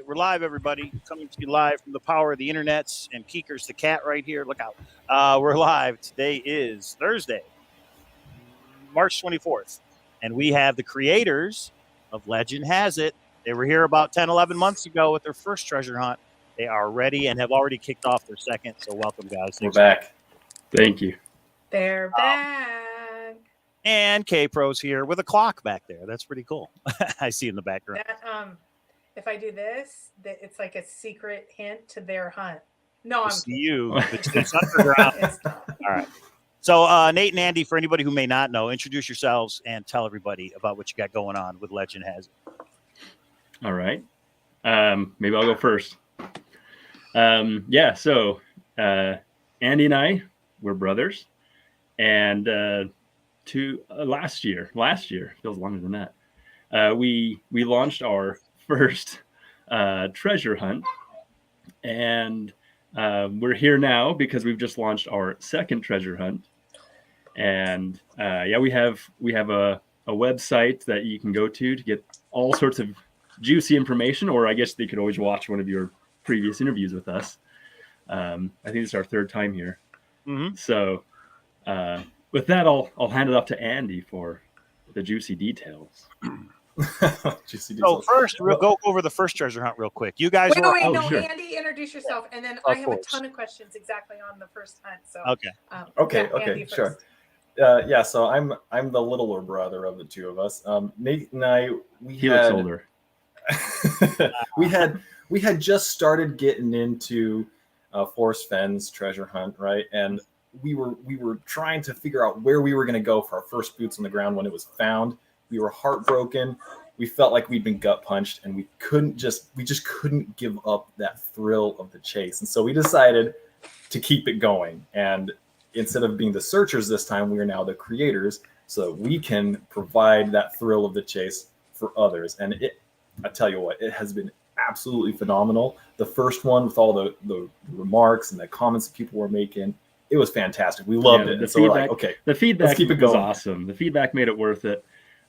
We're live, everybody. Coming to you live from the power of the internets and Keekers the cat right here. Look out. We're live. Today is Thursday, March 24th. And we have the creators of Legend Has It. They were here about 10, 11 months ago with their first treasure hunt. They are ready and have already kicked off their second. So welcome, guys. We're back. Thank you. They're back. And K-Pro's here with a clock back there. That's pretty cool. I see in the background. That, if I do this, it's like a secret hint to their hunt. No, I'm see you. It's underground. All right. So Nate and Andy, for anybody who may not know, introduce yourselves and tell everybody about what you got going on with Legend Has It. All right. Maybe I'll go first. So Andy and I, we're brothers. And last year, feels longer than that, we launched our first treasure hunt. And we're here now because we've just launched our second treasure hunt. And we have a website that you can go to get all sorts of juicy information, or I guess they could always watch one of your previous interviews with us. I think it's our third time here. Mm-hmm. So with that, I'll hand it off to Andy for the juicy details. So first, we'll go over the first treasure hunt real quick. You guys wait, sure. Andy, introduce yourself, and then I have a ton of questions exactly on the first hunt. So okay, Okay, sure. So I'm the littler brother of the two of us. Nate and I, He looks older. we had just started getting into Forest Fen's treasure hunt, right? And we were trying to figure out where we were going to go for our first boots on the ground when it was found. We were heartbroken. We felt like we'd been gut punched, and we just couldn't give up that thrill of the chase. And so we decided to keep it going. And instead of being the searchers this time, we are now the creators, so that we can provide that thrill of the chase for others. And I tell you what, it has been absolutely phenomenal. The first one, with all the remarks and the comments that people were making, it was fantastic. We loved it. The so feedback, the feedback keep it was going. Awesome. The feedback made it worth it.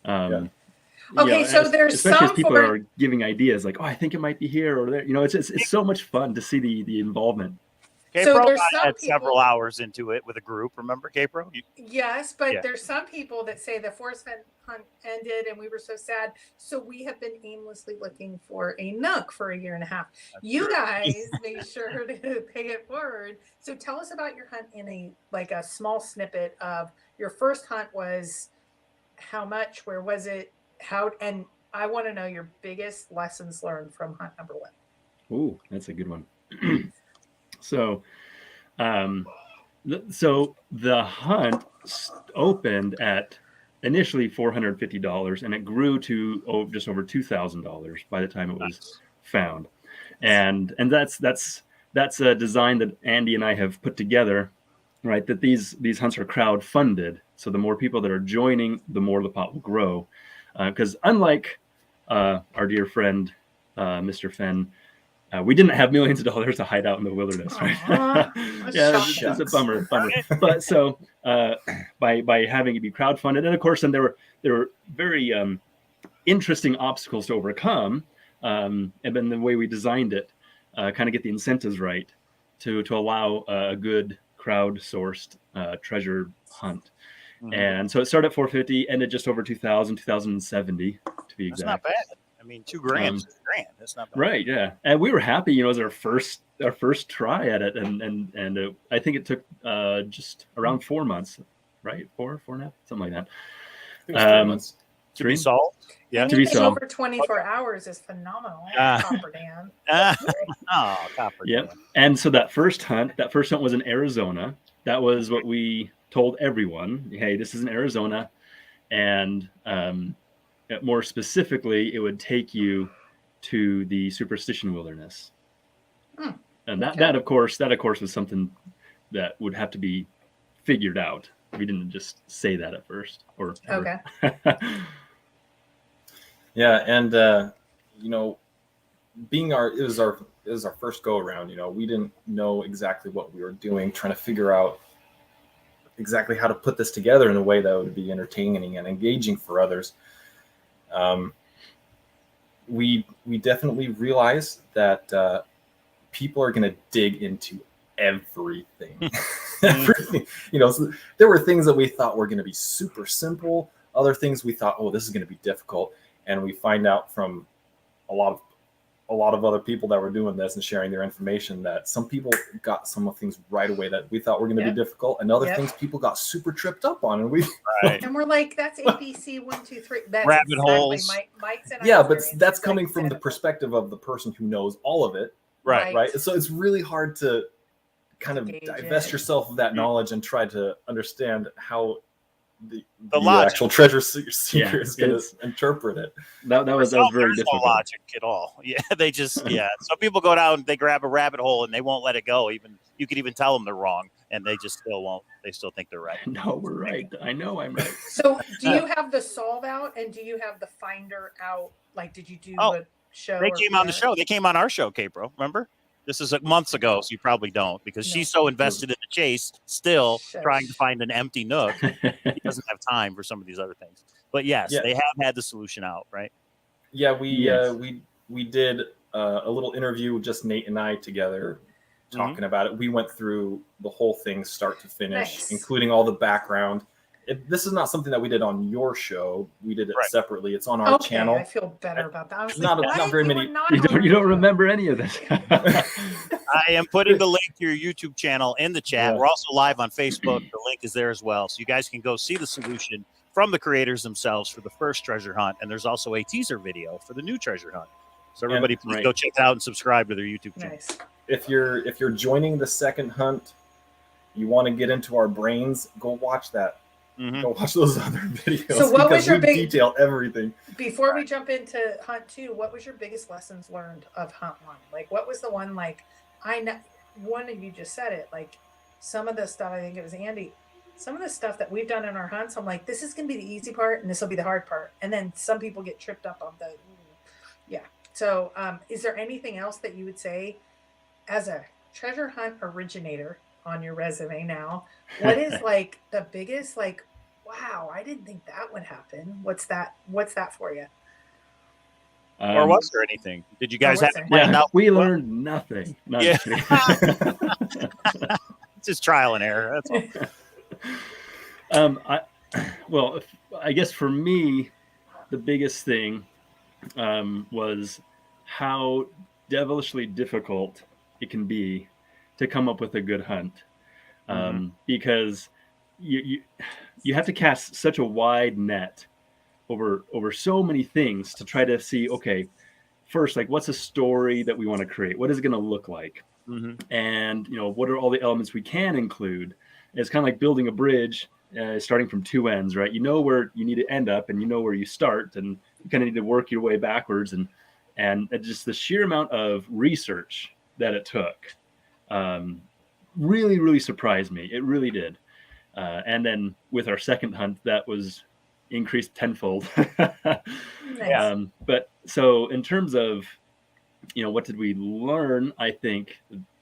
Okay, so there's especially some as people are giving ideas like, oh, I think it might be here or there. It's so much fun to see the involvement. K-Pro there's had several hours into it with a group. Remember, K-Pro? Yes, but there's some people that say the Forest Fen hunt ended and we were so sad. So we have been aimlessly looking for a nook for a year and a half. You guys made sure to pay it forward. So tell us about your hunt in a small snippet of your first hunt was how much, where was it, how, and I want to know your biggest lessons learned from hunt number one. Ooh, that's a good one. So the hunt opened at initially $450, and it grew to just over $2,000 by the time it was found. And that's a design that Andy and I have put together, right? That these hunts are crowd funded. So the more people that are joining, the more the pot will grow. Because unlike our dear friend, Mr. Fenn, we didn't have millions of dollars to hide out in the wilderness, right? It's a bummer. But so by having it be crowdfunded, and of course, then there were very interesting obstacles to overcome, and then the way we designed it, kind of get the incentives right to allow a good crowd-sourced treasure hunt. Mm-hmm. And so it started at $450, ended just over $2,000, $2,070 to be exact. That's not bad. I mean, $2,000 is $1,000. That's not bad. Right, yeah. And we were happy, it was our first try at it, and I think it took just around 4 months, right? Four and a half, something like that. I think it was 3 months. To be solved. Yeah, to be solved. Over 24 hours is phenomenal. Copper Dan. Copper Dan. Yep. And so that first hunt was in Arizona. That was what we told everyone. Hey, this is in Arizona, and more specifically, it would take you to the Superstition Wilderness. And that of course was something that would have to be figured out. We didn't just say that at first, or ever. Okay. Yeah, and it was our first go around. We didn't know exactly what we were doing, trying to figure out exactly how to put this together in a way that would be entertaining and engaging for others. we definitely realized that people are going to dig into everything. Everything. So there were things that we thought were going to be super simple. Other things we thought, oh, this is going to be difficult. And we find out from a lot of other people that were doing this and sharing their information that some people got some of things right away that we thought were going to be difficult, and other things people got super tripped up on, and and we're like, that's ABC 1, 2, 3. That's rabbit holes. Mike's and but that's coming from the perspective of the person who knows all of it, right? So it's really hard to kind of divest yourself of that knowledge and try to understand how the actual treasure seeker is going to interpret it. That was very difficult. No logic at all. Yeah, they just So people go down, they grab a rabbit hole, and they won't let it go. Even you could even tell them they're wrong, and they just still won't. They still think they're right. No, we're right. I know I'm right. So, do you have the solve out, and do you have the finder out? Like, did you do a show? They came on the show. They came on our show, Capro. Remember? This is months ago, so you probably don't, because she's so invested in the chase, still trying to find an empty nook. He doesn't have time for some of these other things. But yes, they have had the solution out, right? Yeah, we did a little interview, just Nate and I together, talking about it. We went through the whole thing, start to finish, including all the background. This is not something that we did on your show. We did it separately. It's on our channel. I feel better about that. I was not very many. You don't remember any of this. I am putting the link to your YouTube channel in the chat. We're also live on Facebook. The link is there as well. So you guys can go see the solution from the creators themselves for the first treasure hunt. And there's also a teaser video for the new treasure hunt. So everybody please go check it out and subscribe to their YouTube channel. Nice. If you're joining the second hunt, you want to get into our brains, go watch that. Go watch those other videos. So what was your big detail everything? Before we jump into Hunt 2, what was your biggest lessons learned of Hunt 1? Like, what was the one, like, I know one of you just said it, like some of the stuff, I think it was Andy, some of the stuff that we've done in our hunts, I'm like, this is gonna be the easy part and this will be the hard part. And then some people get tripped up on the So is there anything else that you would say as a treasure hunt originator on your resume now? What is like the biggest, like, wow, I didn't think that would happen. What's that for you? Or was there anything? Did you guys have to plan out? We learned nothing. It's just trial and error. That's all. I guess for me, the biggest thing was how devilishly difficult it can be to come up with a good hunt. Because you have to cast such a wide net over so many things to try to see, okay, first, like, what's a story that we want to create? What is it going to look like? And, what are all the elements we can include? And it's kind of like building a bridge, starting from two ends, right? You know where you need to end up and you know where you start, and you kind of need to work your way backwards. And just the sheer amount of research that it took really, really surprised me. It really did. And then with our second hunt, that was increased tenfold. Nice. But so in terms of, what did we learn? I think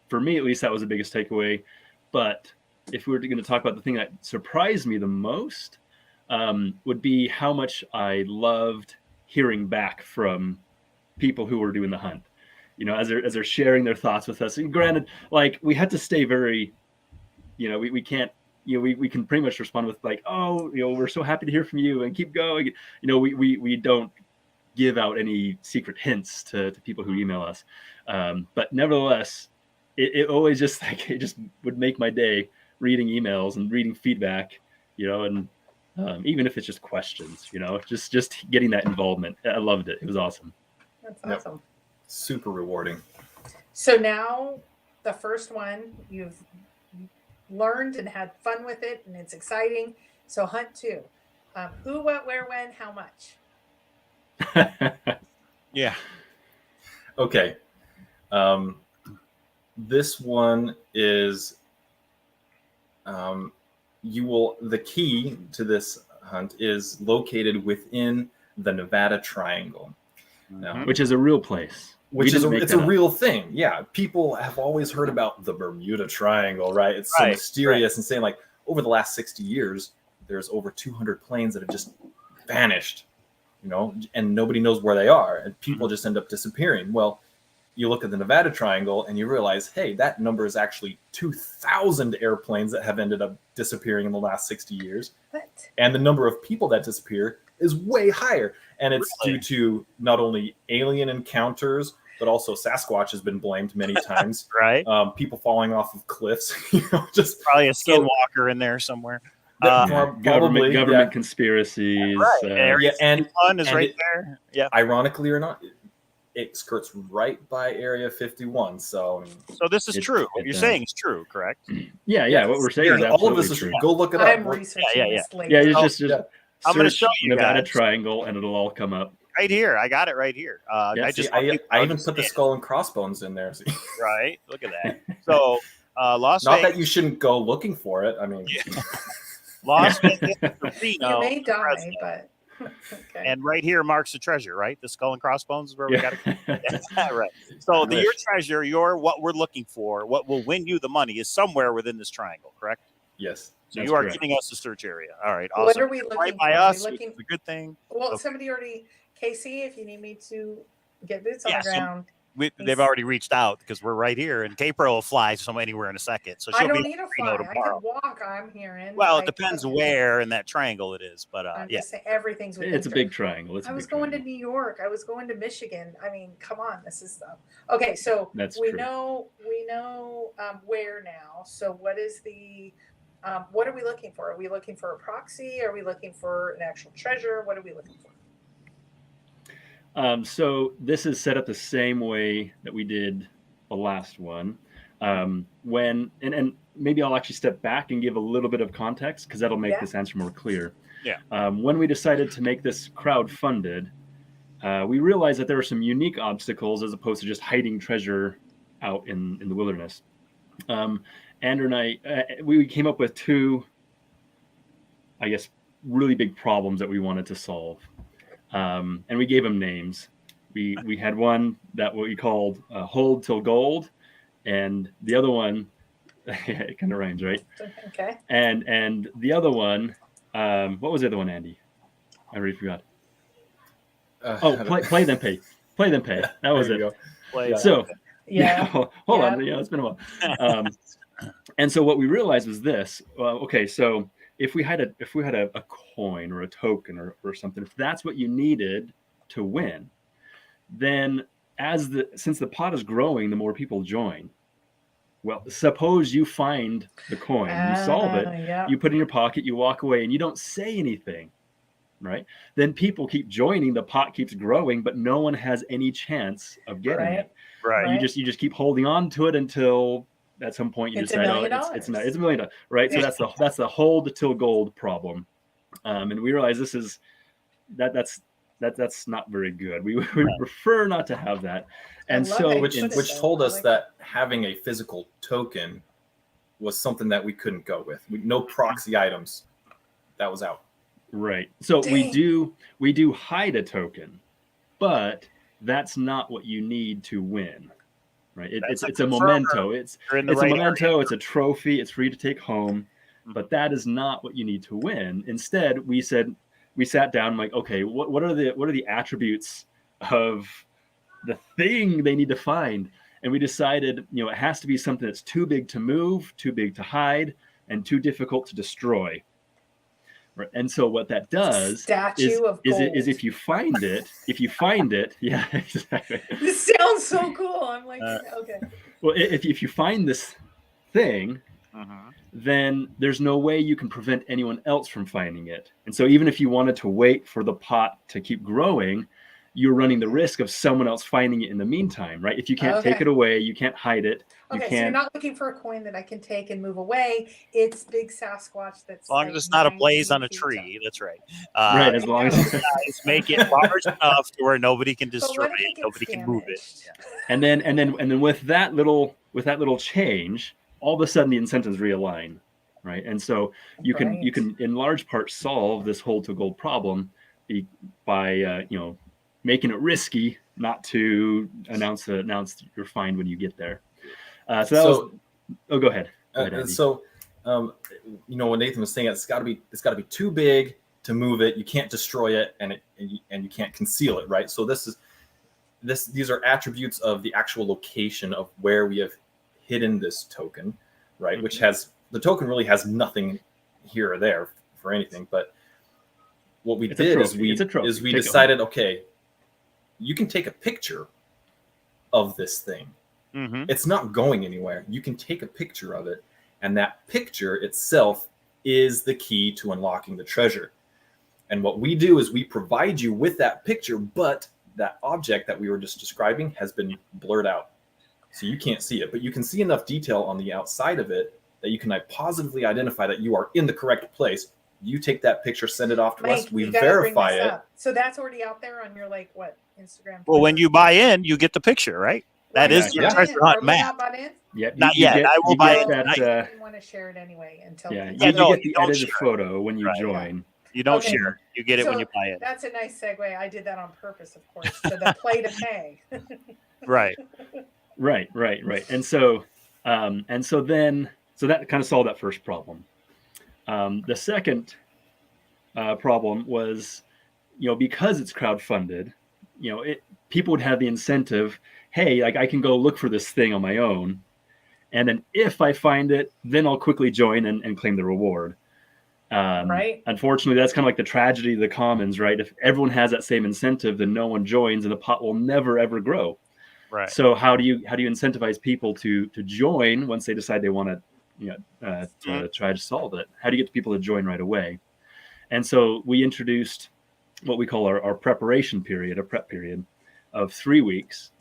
for me, at least, that was the biggest takeaway. But if we were going to talk about the thing that surprised me the most, would be how much I loved hearing back from people who were doing the hunt, as they're sharing their thoughts with us. And granted, like, we had to stay very, we can't, we can pretty much respond with like, oh, we're so happy to hear from you and keep going. We don't give out any secret hints to people who email us. But nevertheless, it always just it just would make my day reading emails and reading feedback, and even if it's just questions, just getting that involvement. I loved it. It was awesome. That's awesome. Yep. Super rewarding. So now the first one, you've learned and had fun with it, and it's exciting. So Hunt 2, who, what, where, when, how much? Yeah. Okay. This one is the key to this hunt is located within the Nevada Triangle. Which is a real place. It's a real thing. Yeah. People have always heard about the Bermuda Triangle, right? It's so mysterious and saying, like, over the last 60 years, there's over 200 planes that have just vanished, and nobody knows where they are, and people just end up disappearing. Well, you look at the Nevada Triangle and you realize, hey, that number is actually 2,000 airplanes that have ended up disappearing in the last 60 years. What? And the number of people that disappear is way higher. And it's due to not only alien encounters, but also Sasquatch has been blamed many times. Right. People falling off of cliffs, just probably a skinwalker in there somewhere. Government conspiracies. Right. Area and 51 is right there. Yeah. Ironically or not, it skirts right by Area 51. So this is true. What you're saying is true, correct? Yeah. What we're saying is all of this absolutely is true. Go look it up. I'm researching this later. Yeah, you just I'm going to show you Nevada guys. Triangle, and it'll all come up. Right here. I got it right here. I even put the skull and crossbones in there. Right. Look at that. So Las Not Vegas. that you shouldn't go looking for it. I mean, Las Vegas, You may die, but okay. And right here marks the treasure, right? The skull and crossbones is where we got to right. So your treasure, what we're looking for, what will win you the money is somewhere within this triangle, correct? Yes. So you are giving us a search area. All right. Awesome. What are we looking right by for? us, which is a good thing. Well, Okay. somebody already, Casey, if you need me to get boots on the ground. They've already reached out because we're right here, and K-Pro will fly anywhere in a second. So she'll I don't be need to fly. I can walk. I'm hearing. Well, it depends where in that triangle it is, but I'm just saying everything's. It's a big triangle. I was going to New York. I was going to Michigan. I mean, come on, this is stuff. Okay, so we know where now. So what is the? What are we looking for? Are we looking for a proxy? Are we looking for an actual treasure? What are we looking for? So this is set up the same way that we did the last one. And maybe I'll actually step back and give a little bit of context because that'll make this answer more clear. Yeah. When we decided to make this crowd-funded, we realized that there were some unique obstacles as opposed to just hiding treasure out in the wilderness. Andrew and I, we came up with two, I guess, really big problems that we wanted to solve. And we gave them names. We had one that what we called Hold Till Gold, and the other one, it kind of rhymes, right? Okay. And the other one, what was the other one, Andy? I already forgot. Play then pay. Play then pay. That was it. So hold on. Yeah, it's been a while. And so what we realized was this. Okay, so if we had a coin or a token or something, if that's what you needed to win, then since the pot is growing, the more people join. Well, suppose you find the coin, you solve it, you put it in your pocket, you walk away, and you don't say anything, right? Then people keep joining, the pot keeps growing, but no one has any chance of getting it. Right. You just keep holding on to it until at some point you decide, it's $1 million, right? So that's the hold till gold problem, and we realize that's not very good. We prefer not to have that, and so which told us that having a physical token was something that we couldn't go with. No proxy items, that was out. Right. So we do hide a token, but that's not what you need to win. Right. It's a memento. It's a memento. It's a trophy. It's free to take home, but that is not what you need to win. Instead, we sat down like, okay, what are the attributes of the thing they need to find? And we decided, it has to be something that's too big to move, too big to hide, and too difficult to destroy. Right. And so what that does is if you find it, yeah, exactly. This sounds so cool. I'm like, okay. Well, if you find this thing, then there's no way you can prevent anyone else from finding it. And so even if you wanted to wait for the pot to keep growing, you're running the risk of someone else finding it in the meantime, right? If you can't take it away, you can't hide it. So you're not looking for a coin that I can take and move away. It's big Sasquatch that's as long as it's not a blaze on a tree. That's right. Right, as long as make it large enough to where nobody can destroy it, nobody can move it. Yeah. And then with that little change, all of a sudden the incentives realign, right? And so you can in large part solve this hold to gold problem by making it risky not to announce your find when you get there. Go ahead. When Nathan was saying it's got to be too big to move it, you can't destroy it, and you can't conceal it, right? So these are attributes of the actual location of where we have hidden this token, right? Which has, the token really has nothing here or there for anything, but what we did is we decided, okay, you can take a picture of this thing. It's not going anywhere. You can take a picture of it, and that picture itself is the key to unlocking the treasure. And what we do is we provide you with that picture, but that object that we were just describing has been blurred out. So you can't see it, but you can see enough detail on the outside of it that you can positively identify that you are in the correct place. You take that picture, send it off to us. We verify it. So that's already out there on your Instagram. Well, when you buy in, you get the picture, right? That is your treasure hunt map. Not yet. I will buy it. I didn't want to share it anyway until. Yeah, you get the edited photo when you join. You don't share. You get it when you buy it. That's a nice segue. I did that on purpose, of course, to the play to pay. Right. And so that kind of solved that first problem. The second problem was, because it's crowdfunded, people would have the incentive, hey, I can go look for this thing on my own. And then if I find it, then I'll quickly join and claim the reward. Right. Unfortunately, that's kind of like the tragedy of the commons, right? If everyone has that same incentive, then no one joins and the pot will never, ever grow. Right. So how do you incentivize people to join once they decide they want to try to solve it? How do you get people to join right away? And so we introduced what we call our preparation period, a prep period of 3 weeks.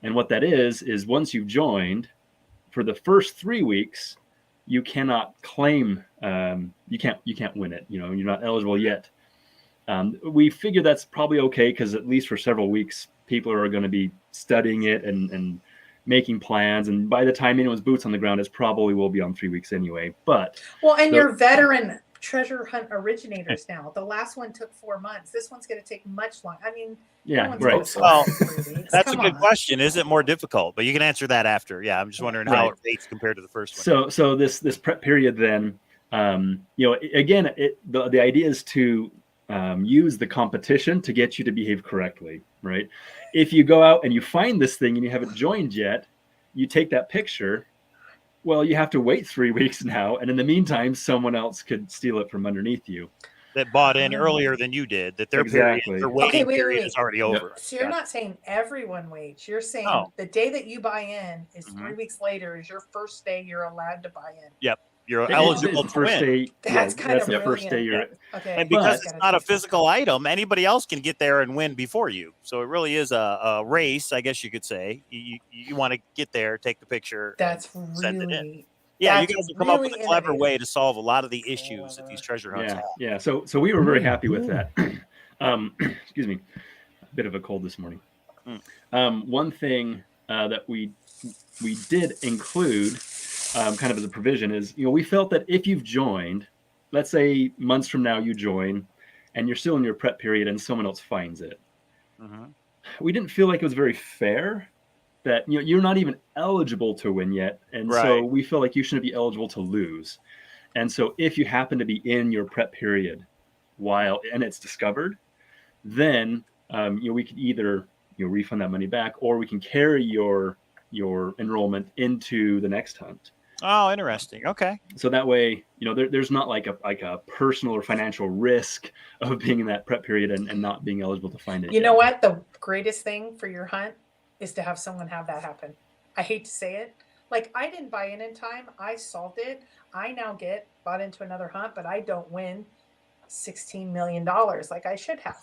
And what that is once you've joined, for the first 3 weeks, you cannot claim, you can't win it. You're not eligible yet. We figure that's probably okay because at least for several weeks, people are going to be studying it and making plans. And by the time anyone's boots on the ground, it probably will be on 3 weeks anyway. But you're veteran treasure hunt originators now. The last one took 4 months. This one's going to take much longer. I mean, yeah, right. Well, that's a good question. Is it more difficult? But you can answer that after. Yeah, I'm just wondering how it rates compared to the first one. So this prep period then, again, the idea is to use the competition to get you to behave correctly, right? If you go out and you find this thing and you haven't joined yet, you take that picture. Well, you have to wait 3 weeks now, and in the meantime, someone else could steal it from underneath you. That bought in earlier than you did. That their waiting period is already over. So you're not saying everyone waits. You're saying the day that you buy in is 3 weeks later is your first day you're allowed to buy in. Yep. You're eligible to win. Day, that's kind of the first day you're and because it's not a physical item, anybody else can get there and win before you. So it really is a race, I guess you could say. You want to get there, take the picture, send it in. Yeah, you guys have come up with a clever way to solve a lot of the issues that these treasure hunts have. Yeah. So we were very happy with that. Excuse me, a bit of a cold this morning. One thing that we did include, kind of as a provision, is we felt that if you've joined, let's say months from now you join, and you're still in your prep period, and someone else finds it, we didn't feel like it was very fair that you're not even eligible to win yet, and so we feel like you shouldn't be eligible to lose. And so if you happen to be in your prep period and it's discovered, then we could either refund that money back, or we can carry your enrollment into the next hunt. Oh, interesting. Okay. So that way, there's not like a personal or financial risk of being in that prep period and not being eligible to find it. You know what? The greatest thing for your hunt is to have someone have that happen. I hate to say it. Like, I didn't buy in time. I solved it. I now get bought into another hunt, but I don't win $16 million like I should have.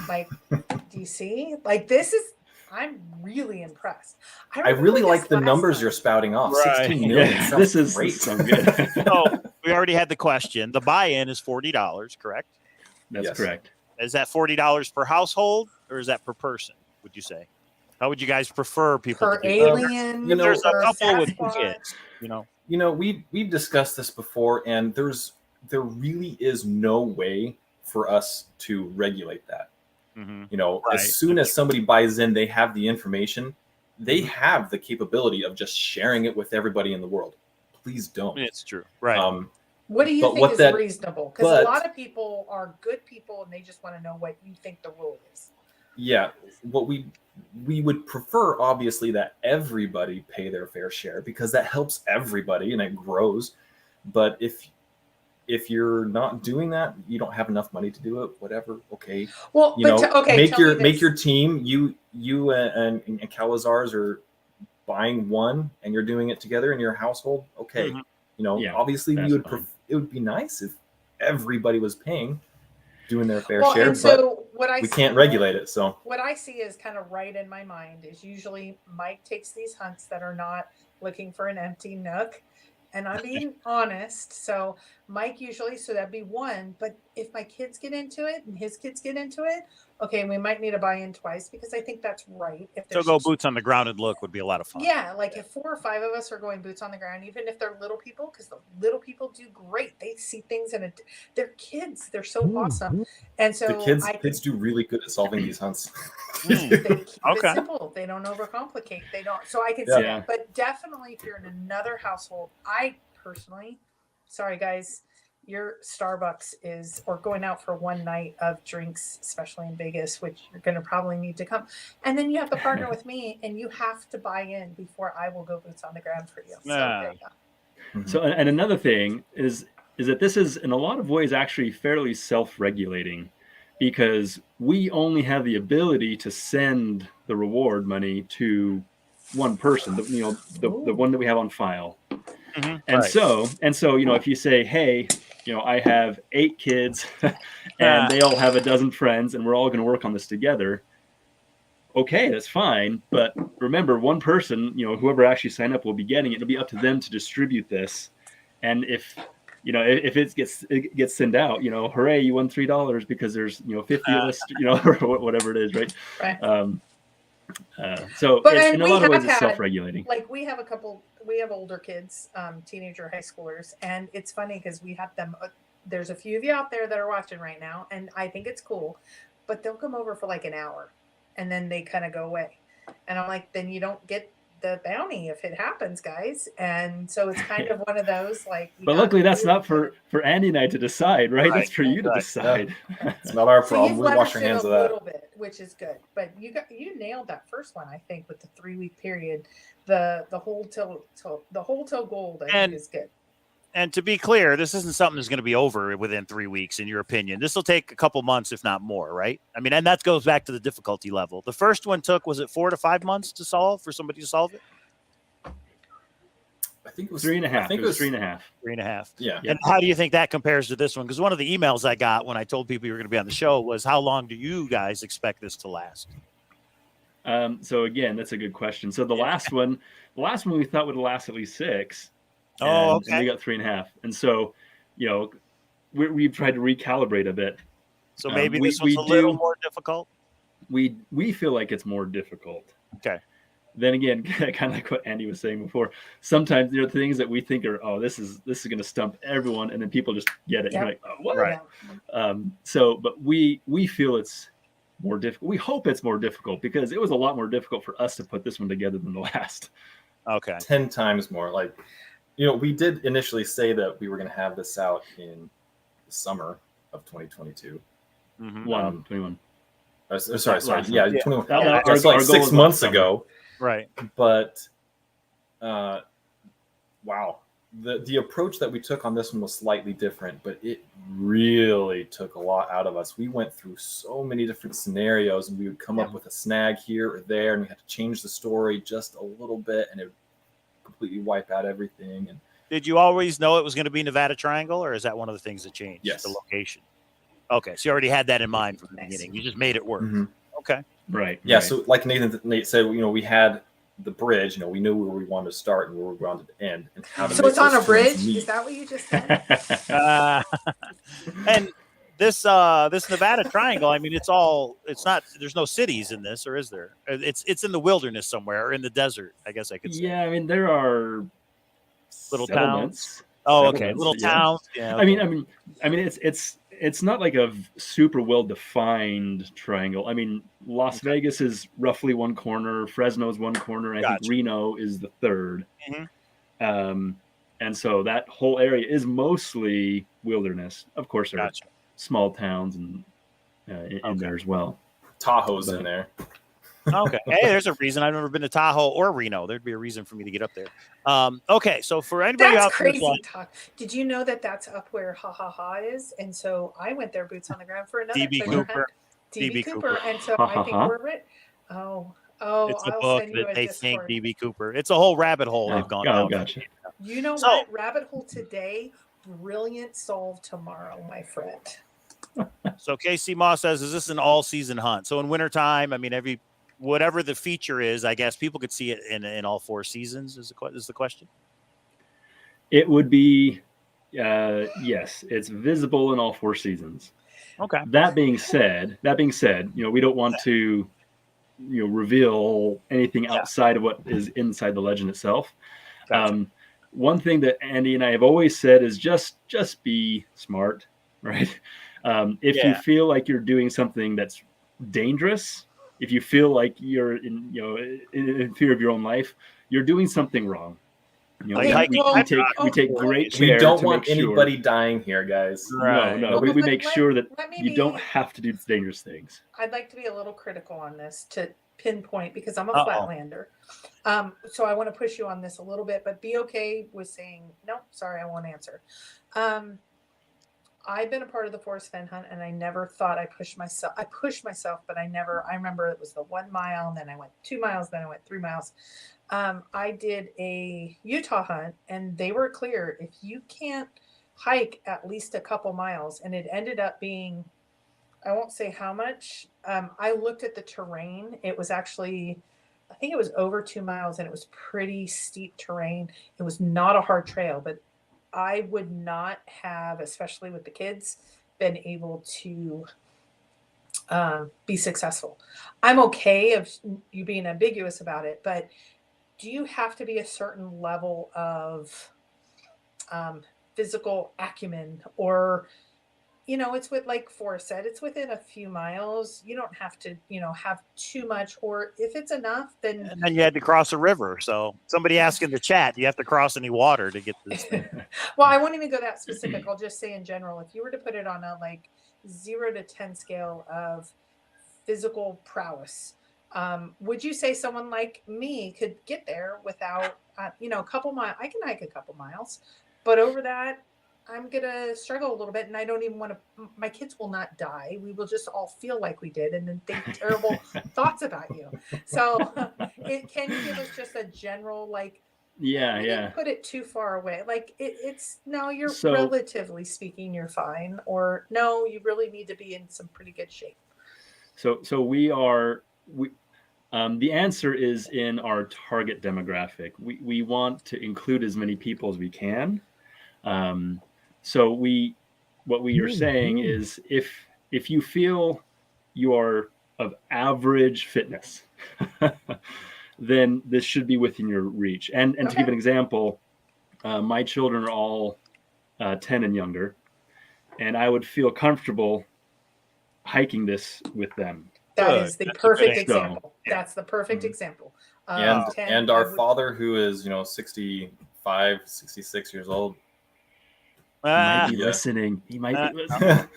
Like, do you see? Like, I'm really impressed. I really like the numbers you're spouting off. 16 million. Yeah, this is great. So good. So we already had the question. The buy-in is $40, correct? That's correct. Is that $40 per household, or is that per person, would you say? How would you guys prefer people per to do alien? There's a couple with Sasquatch. kids. We've discussed this before, and there really is no way for us to regulate that. As soon as somebody buys in, they have the information, they have the capability of just sharing it with everybody in the world. Please don't. It's true. Right. What do you But think what is that- reasonable? Because a but- lot of people are good people and they just want to know what you think the rule is. Yeah, what we would prefer, obviously, that everybody pay their fair share because that helps everybody and it grows. But if you're not doing that, you don't have enough money to do it. Whatever, okay. Well, You know, make tell me make this. your team. You and Cowlazars are buying one, and you're doing it together in your household. Okay, Mhm. you know, Yeah, obviously, that's we would. fine. It would be nice if everybody was paying, doing their fair Well, share, and but so what I we see can't here- regulate it. So What I see is kind of right in my mind is usually Mike takes these hunts that are not looking for an empty nook. And I'm being honest. So Mike usually, so that'd be one. But if my kids get into it and his kids get into it, okay, we might need to buy in twice because I think that's right. If So there's go boots on the ground and look would be a lot of fun. yeah, like if 4 or 5 of us are going boots on the ground, even if they're little people, because the little people do great. They see things in they're kids. They're so awesome. And so the kids do really good at solving these hunts. they keep Okay. it simple. They don't overcomplicate. They don't. So I can Yeah. see that. But definitely, if you're in another household, I personally, sorry guys, your Starbucks is or going out for one night of drinks, especially in Vegas, which you're going to probably need to come, and then you have to partner with me, and you have to buy in before I will go boots on the ground for you. So there you go. So, and another thing is that this is in a lot of ways actually fairly self-regulating, because we only have the ability to send the reward money to one person, the one that we have on file. Mhm. And Right. so, if you say, hey, I have 8 kids and they all have a dozen friends and we're all going to work on this together. Okay, that's fine. But remember, one person, whoever actually signed up will be getting it. It'll be up to them to distribute this. And if it gets sent out, hooray, you won $3 because there's, 50 of us, or whatever it is. Right. Right. So But in a we lot of ways, have it's had- self-regulating. Like we have older kids, teenager high schoolers, and it's funny because we have them. There's a few of you out there that are watching right now, and I think it's cool, but they'll come over for like an hour, and then they kind of go away, and I'm like, then you don't get the bounty if it happens, guys. And so it's kind of one of those like. But luckily, that's not for Andy and I to decide, right? That's for you to decide. It's not our So problem. you've We wash leveraged our it hands a of that. little bit, which is good. But you nailed that first one, I think, with the 3-week period. The whole till gold, I think is good. And to be clear, this isn't something that's going to be over within 3 weeks, in your opinion. This will take a couple months, if not more, right? I mean, and that goes back to the difficulty level. The first one took, was it 4 to 5 months to solve for somebody to solve it? I think it was 3.5. I think it was 3.5. 3.5. Yeah. And how do you think that compares to this one? Because one of the emails I got when I told people you were going to be on the show was, how long do you guys expect this to last? So again, that's a good question. So the last one we thought would last at least 6. Oh, and we got 3.5. And so, we've tried to recalibrate a bit. So maybe we- this one's we a little do- more difficult. We feel like it's more difficult. Okay. Then again, kind of like what Andy was saying before, sometimes there are things that we think are, oh, this is going to stump everyone, and then people just get it. Yep. You're like, oh, what? Right. But we feel it's more difficult. We hope it's more difficult because it was a lot more difficult for us to put this one together than the last. Okay. 10 times more. Like, we did initially say that we were going to have this out in the summer of 2022. Mhm. 21. Sorry. Last Yeah, one. 21. Our- That's our like goal 6 was months last ago. Right. But, wow. The approach that we took on this one was slightly different, but it really took a lot out of us. We went through so many different scenarios, and we would come up with a snag here or there, and we had to change the story just a little bit, and it would completely wipe out everything. And Did you always know it was going to be Nevada Triangle, or is that one of the things that changed? Yes. The location. Okay, so you already had that in mind from the Nice. beginning. You just made it work. Mhm. Okay. Right. Yeah, right. so like Nate said, we had the bridge. We knew where we wanted to start and where we wanted to end, and how to So make it's on those a bridge. turns meet. Is that what you just said? And this Nevada Triangle, I mean, there's no cities in this, or is there? It's in the wilderness somewhere, or in the desert, I guess I could say. Yeah, I mean there are Little settlements. Oh, okay. Settlements, Little yeah. towns. Yeah. I mean, it's not like a super well defined triangle. I mean, Las Vegas is roughly one corner. Fresno's one corner. I think Gotcha. Reno is the third. Mhm. And so that whole area is mostly wilderness. Of course, there are small towns and in there as well. Tahoe's in there. Okay. Hey, there's a reason. I've never been to Tahoe or Reno. There'd be a reason for me to get up there. Okay, so for anybody That's out there, crazy talk. Did you know that that's up where Ha Ha Ha is? And so I went there, boots on the ground, for another DB treasure Cooper. hunt. DB Cooper. And so Ha I Ha think Ha. we're it. Oh, it's a I'll book send you that a they think Discord. DB Cooper. It's a whole rabbit hole they've gone down. Gotcha. You know So- what? Rabbit hole today, brilliant solve tomorrow, my friend. So KC Moss says, is this an all-season hunt? So in wintertime, I mean, whatever the feature is, I guess people could see it in all 4 seasons. Is the question? It would be, yes, it's visible in all 4 seasons. Okay. That being said, we don't want to, reveal anything outside of what is inside the legend itself. Gotcha. One thing that Andy and I have always said is just be smart, right? If you feel like you're doing something that's dangerous, if you feel like you're in fear of your own life, you're doing something wrong. We take great care. We don't to want make sure, anybody dying here, guys. Right. No. We make sure that you don't be, have to do dangerous things. I'd like to be a little critical on this to pinpoint, because I'm a Uh-oh. flatlander. So I want to push you on this a little bit, but be okay with saying, no, sorry, I won't answer. I've been a part of the forest fen hunt, and I never thought I pushed myself, but I remember it was the 1 mile, and then I went 2 miles, then I went 3 miles. I did a Utah hunt, and they were clear, if you can't hike at least a couple miles, and it ended up being, I won't say how much. I looked at the terrain. It was actually, I think it was over 2 miles, and it was pretty steep terrain. It was not a hard trail, but I would not have, especially with the kids, been able to be successful. I'm okay of you being ambiguous about it, but do you have to be a certain level of physical acumen, or, it's with, like Forrest said, it's within a few miles. You don't have to, have too much, or if it's enough, then. And then you had to cross a river. So somebody asked in the chat, do you have to cross any water to get this thing? Well, I won't even go that specific. I'll just say in general, if you were to put it on a 0 to 10 scale of physical prowess, would you say someone like me could get there without, a couple miles? I can hike a couple miles, but over that, I'm going to struggle a little bit, and I don't even want to, my kids will not die. We will just all feel like we did and then think terrible thoughts about you. So can you give us just a general, Yeah. put it too far away? You're relatively speaking, you're fine. Or no, you really need to be in some pretty good shape. So the answer is in our target demographic. We want to include as many people as we can. What we are saying is if you feel you are of average fitness, then this should be within your reach. And to give an example, my children are all 10 and younger, and I would feel comfortable hiking this with them. That is the perfect example. That's the perfect example. And our father, who is 65, 66 years old, he might be listening. He might be listening.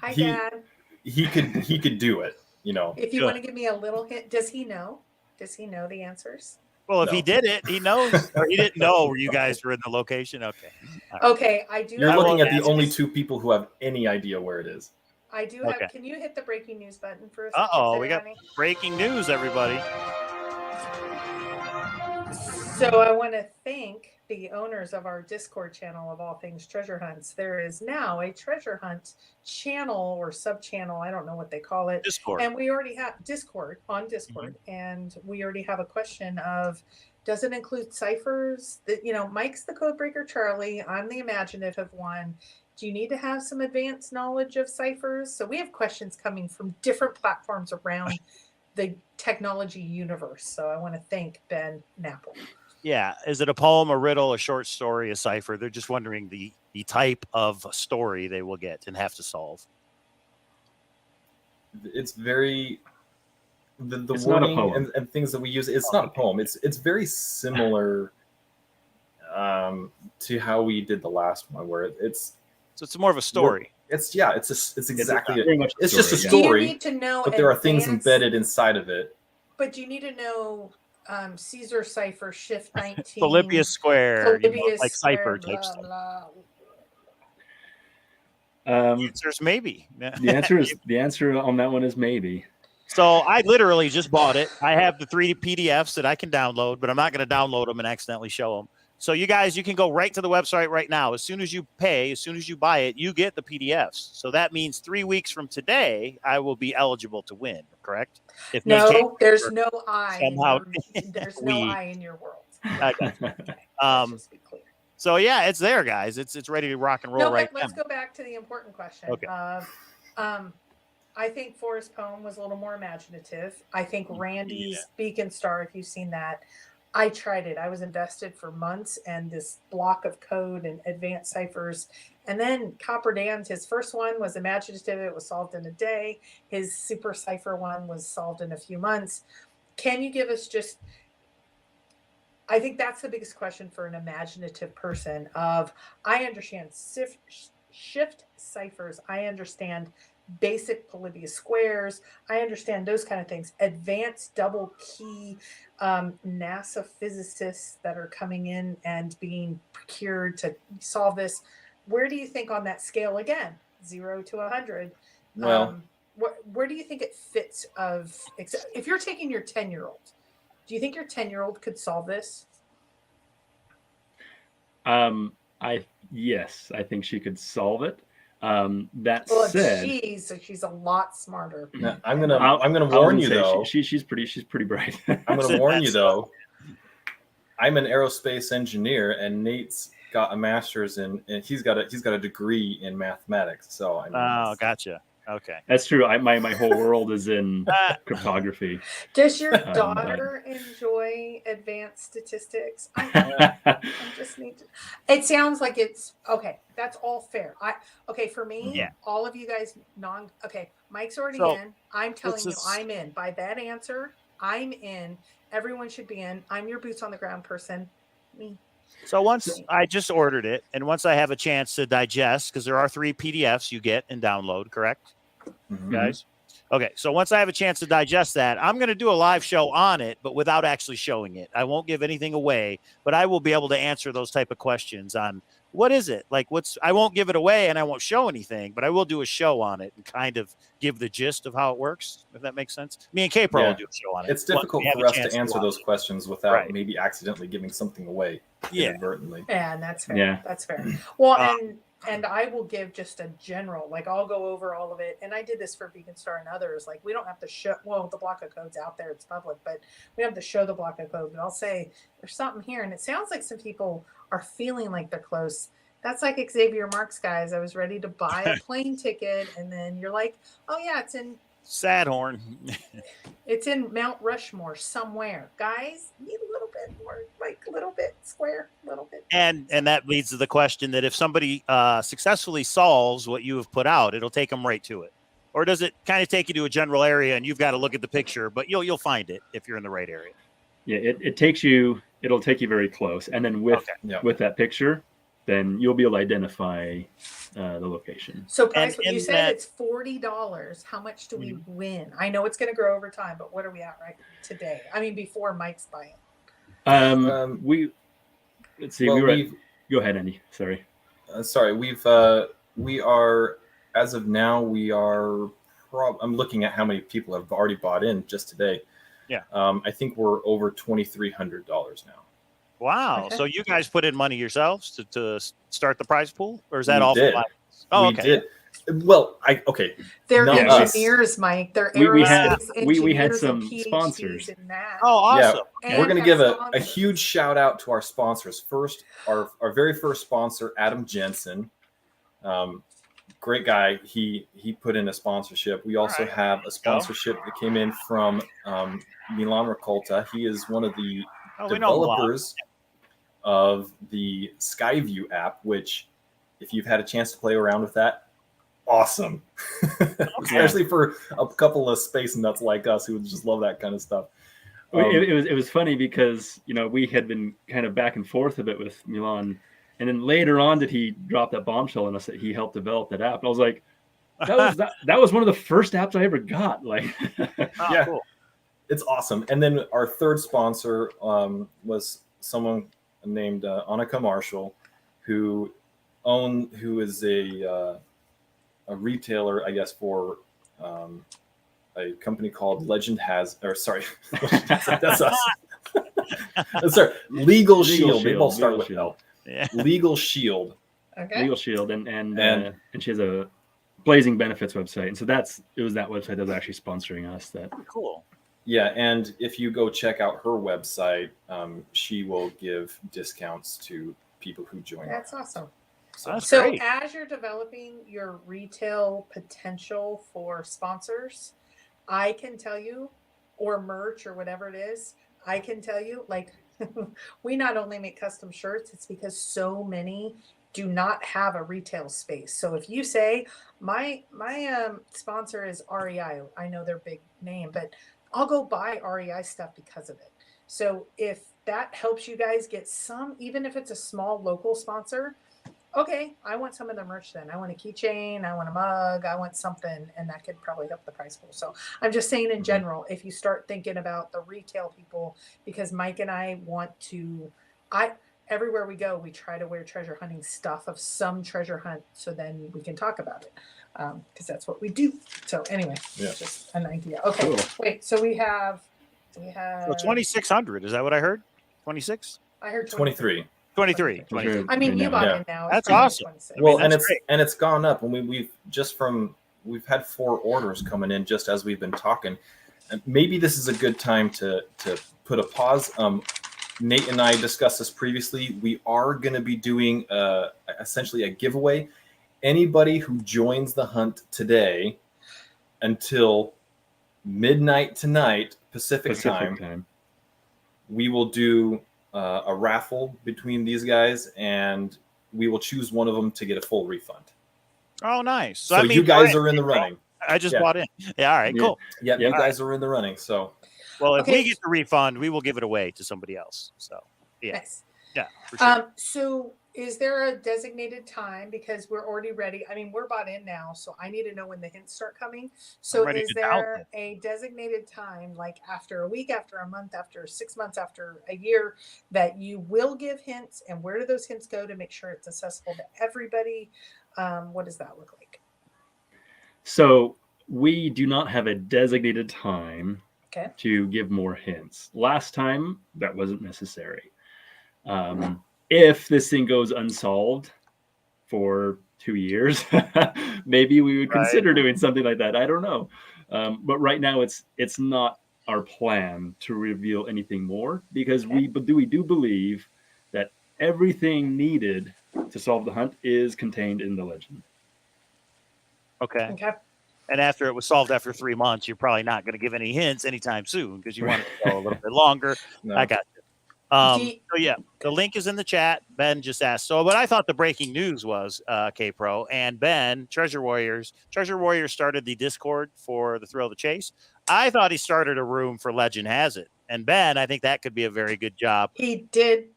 Hi, Dad. He could do it. If you want to give me a little hint, does he know? Does he know the answers? Well, if he did it, he knows. Or he didn't know you guys were in the location. Okay. Right. Okay, I do. You're looking at the only 2 people who have any idea where it is. I do have. Okay. Can you hit the breaking news button for a second? Uh-oh, we got breaking news, everybody. So I want to thank the owners of our Discord channel of all things treasure hunts. There is now a treasure hunt channel or sub-channel. I don't know what they call it. Discord. And we already have Discord. And we already have a question of, does it include ciphers? Mike's the codebreaker Charlie. I'm the imaginative one. Do you need to have some advanced knowledge of ciphers? So we have questions coming from different platforms around the technology universe. So I want to thank Ben Napple. Yeah. Is it a poem, a riddle, a short story, a cipher? They're just wondering the type of story they will get and have to solve. It's very the it's wording and things that we use. It's not a poem. It's very similar to how we did the last one, where it's So it's more of a story. it's exactly very much a it's just a story, Do you story, need to know but there are things advanced- embedded inside of it. But you need to know Caesar cipher, shift 19, Polybius Square, Polybius like Square, cipher type blah, stuff. blah. The answer's maybe. The answer on that one is maybe. So I literally just bought it. I have the 3 PDFs that I can download, but I'm not going to download them and accidentally show them. So you guys, you can go right to the website right now. As soon as you pay, as soon as you buy it, you get the PDFs. So that means 3 weeks from today, I will be eligible to win. Correct? If No, there's no I. somehow There's no I in your world. Okay. Let's just be clear. So yeah, it's there, guys. It's ready to rock and roll No, right but let's now. go back to the important question. Okay. I think Forrest's poem was a little more imaginative. I think Randy's Yeah. Beacon Star, if you've seen that, I tried it. I was invested for months, and this block of code and advanced ciphers. And then Copper Dan's, his first one was imaginative. It was solved in a day. His super cipher one was solved in a few months. Can you give us just, I think that's the biggest question for an imaginative person of, I understand shift ciphers. I understand basic Polybius squares. I understand those kind of things. Advanced double key NASA physicists that are coming in and being procured to solve this. Where do you think on that scale again, 0 to 100? Well, where do you think it fits of, if you're taking your 10-year-old, do you think your 10-year-old could solve this? Yes, I think she could solve it. That Well, said, she's a lot smarter. now, I'm gonna warn you though. She's pretty bright. I'm gonna warn you though. I'm an aerospace engineer, and Nate's got a master's and he's got a degree in mathematics. So I mean, Oh, gotcha. Okay. That's true. My whole world is in cryptography. Does your daughter enjoy advanced statistics? I just need to. It sounds like it's okay. That's all fair. For me, Yeah. all of you guys Mike's already So, in. I'm telling you, is- I'm in. By that answer, I'm in. Everyone should be in. I'm your boots on the ground person. Me. So once I just ordered it, and once I have a chance to digest, because there are 3 PDFs you get and download, correct? mhm. Guys. Okay, so once I have a chance to digest that, I'm going to do a live show on it, but without actually showing it. I won't give anything away, but I will be able to answer those type of questions on what is it like. I won't give it away, and I won't show anything, but I will do a show on it and kind of give the gist of how it works, if that makes sense. Me and K-Pro Yeah. will do a show on it. It's difficult Once we for have us a chance to answer watch those it. questions without Right. maybe accidentally giving something away Yeah. inadvertently. Yeah, and that's fair. Yeah. That's fair. Well, Uh, and I will give just a general, like I'll go over all of it. And I did this for Beacon Star and others. Like we don't have to show, well, the block of code's out there, it's public, but we don't have to show the block of code. But I'll say there's something here. And it sounds like some people are feeling like they're close. That's like Xavier Marks, guys. I was ready to buy a plane ticket. And then you're like, oh yeah, Sadhorn. it's in Mount Rushmore somewhere. Guys, need a little bit more, like a little bit square, a little bit. And that leads to the question that if somebody successfully solves what you have put out, it'll take them right to it. Or does it kind of take you to a general area and you've got to look at the picture, but you'll find it if you're in the right area. Yeah, it'll take you very close, and then with Yeah. with that picture, then you'll be able to identify the location. So price, And you in said that- it's $40. How much do we win? I know it's going to grow over time, but what are we at right today? I mean, before Mike's buying. Let's see. Well, Go ahead, Andy. Sorry. sorry, we are as of now we are. I'm looking at how many people have already bought in just today. Yeah. I think we're over $2,300 now. Wow. Okay. So you guys put in money yourselves to start the prize pool, or is that We all? did. Oh, We okay. did. Well, They're Not engineers, Mike. They're We had- aerospace we had engineers some and PhDs sponsors. in math. Oh, awesome. And we're going to have give a sponsors. huge shout out to our sponsors. First, our very first sponsor, Adam Jensen. Great guy. He put in a sponsorship. We also right. have a sponsorship that came in from Milan Ricolta. He is one of the Oh, we know a lot. developers of the Skyview app, which if you've had a chance to play around with that, awesome. Especially for a couple of space nuts like us who would just love that kind of stuff. It was funny because we had been kind of back and forth a bit with Milan, and then later on did he drop that bombshell on us that he helped develop that app, and I was like, that was one of the first apps I ever got. Like, yeah, cool. It's awesome. And then our third sponsor was someone named Annika Marshall, who is a retailer, I guess, for a company called Legend Has, or sorry, that's us. Sorry, Legal Shield. They both start with L. Yeah. Legal Shield. Okay. Legal Shield, and she has a Blazing Benefits website, and so it was that website that was actually sponsoring us. That cool. Yeah, and if you go check out her website, she will give discounts to people who join. That's awesome. So great. As you're developing your retail potential for sponsors, I can tell you, or merch or whatever it is, I can tell you, like, we not only make custom shirts, it's because so many do not have a retail space. So if you say my sponsor is REI, I know their big name, but I'll go buy REI stuff because of it. So if that helps you guys get some, even if it's a small local sponsor, okay, I want some of their merch then. I want a keychain, I want a mug, I want something, and that could probably help the price pool. So I'm just saying in general, if you start thinking about the retail people, because Mike and I want to, everywhere we go, we try to wear treasure hunting stuff of some treasure hunt, so then we can talk about it, because that's what we do. So anyway, just an idea. Okay, cool. Wait, so we have so 2,600. Is that what I heard? 26? I heard 23. 23. I mean, you bought it now. That's awesome. Well, and it's gone up, and we've had 4 orders coming in just as we've been talking. And maybe this is a good time to put a pause. Nate and I discussed this previously. We are going to be doing essentially a giveaway. Anybody who joins the hunt today until midnight tonight Pacific time, we will do a raffle between these guys, and we will choose one of them to get a full refund. Oh, nice. So you guys are in the running. I just bought in. Yeah, all right, cool. Yeah, you guys are in the running. So, well, if we get the refund, we will give it away to somebody else. So, yeah. Nice. Yeah, for sure. So is there a designated time, because we're already ready? I mean, we're bought in now, so I need to know when the hints start coming. So is there a designated time, like after a week, after a month, after 6 months, after a year, that you will give hints? And where do those hints go to make sure it's accessible to everybody? What does that look like? So we do not have a designated time to give more hints. Last time, that wasn't necessary. If this thing goes unsolved for 2 years, maybe we would consider doing something like that. I don't know. But right now, it's not our plan to reveal anything more, because we do believe that everything needed to solve the hunt is contained in the legend. Okay. And after it was solved after 3 months, you're probably not going to give any hints anytime soon, because you want it to go a little bit longer. No. I got you. So yeah, the link is in the chat. Ben just asked. So what I thought the breaking news was, K-Pro and Ben, Treasure Warriors started the Discord for the Thrill of the Chase. I thought he started a room for Legend Has It. And Ben, I think that could be a very good job. He did.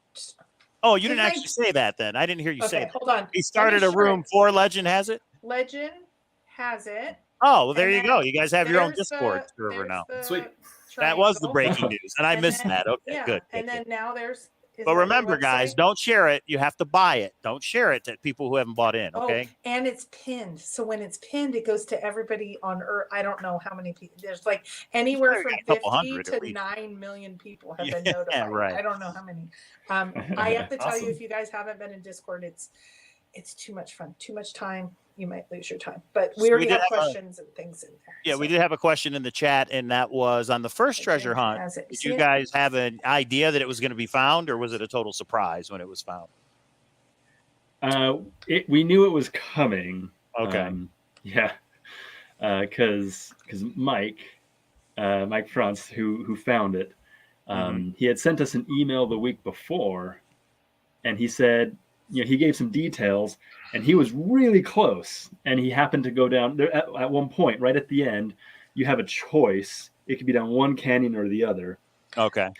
Oh, you didn't actually say that then. I didn't hear you say that. Hold on. He started a room for Legend Has It? Legend Has It. Oh, well, there you go. You guys have your own Discord server now. Sweet. That was the breaking news, and I missed that. Okay, good. And then now there's. But remember, guys, don't share it. You have to buy it. Don't share it to people who haven't bought in. Okay. Oh, and it's pinned. So when it's pinned, it goes to everybody on Earth. I don't know how many people. There's like anywhere from 50 to 9 million people have been notified. Yeah, right. I don't know how many. I have to tell you, if you guys haven't been in Discord, it's too much fun, too much time. You might lose your time, but we already have questions and things in there. Yeah, so. We did have a question in the chat, and that was on the first treasure hunt. Did you guys have an idea that it was going to be found, or was it a total surprise when it was found? We knew it was coming. Okay. Because Mike Franz, who found it, he had sent us an email the week before, and he said, he gave some details, and he was really close, and he happened to go down there at one point, right at the end. You have a choice. It could be down one canyon or the other. Okay.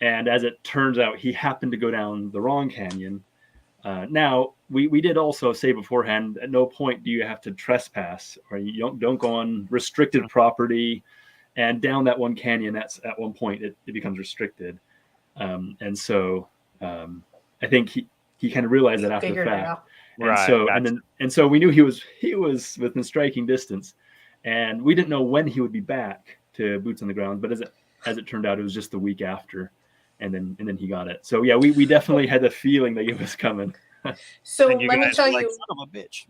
And as it turns out, he happened to go down the wrong canyon. Now, we did also say beforehand, at no point do you have to trespass, or you don't go on restricted property. And down that one canyon, at one point, it becomes restricted. And so I think he kind of realized that after the fact. And so we knew he was within striking distance, and we didn't know when he would be back to boots on the ground. But as it turned out, it was just the week after, and then he got it. So yeah, we definitely had the feeling that he was coming. So let me tell you, son of a bitch.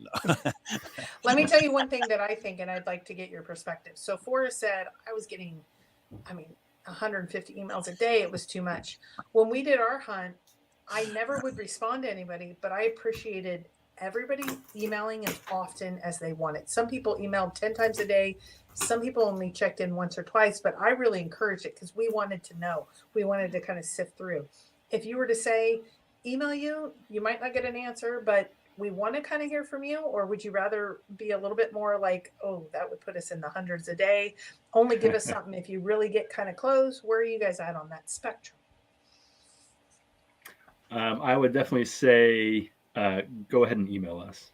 let me tell you one thing that I think, and I'd like to get your perspective. So Forrest said I was getting, 150 emails a day. It was too much. When we did our hunt, I never would respond to anybody, but I appreciated everybody emailing as often as they wanted. Some people emailed 10 times a day. Some people only checked in once or twice, but I really encouraged it because we wanted to know. We wanted to kind of sift through. If you were to say, email you might not get an answer, but we want to kind of hear from you, or would you rather be a little bit more like, oh, that would put us in the hundreds a day? Only give us something if you really get kind of close. Where are you guys at on that spectrum? I would definitely say go ahead and email us.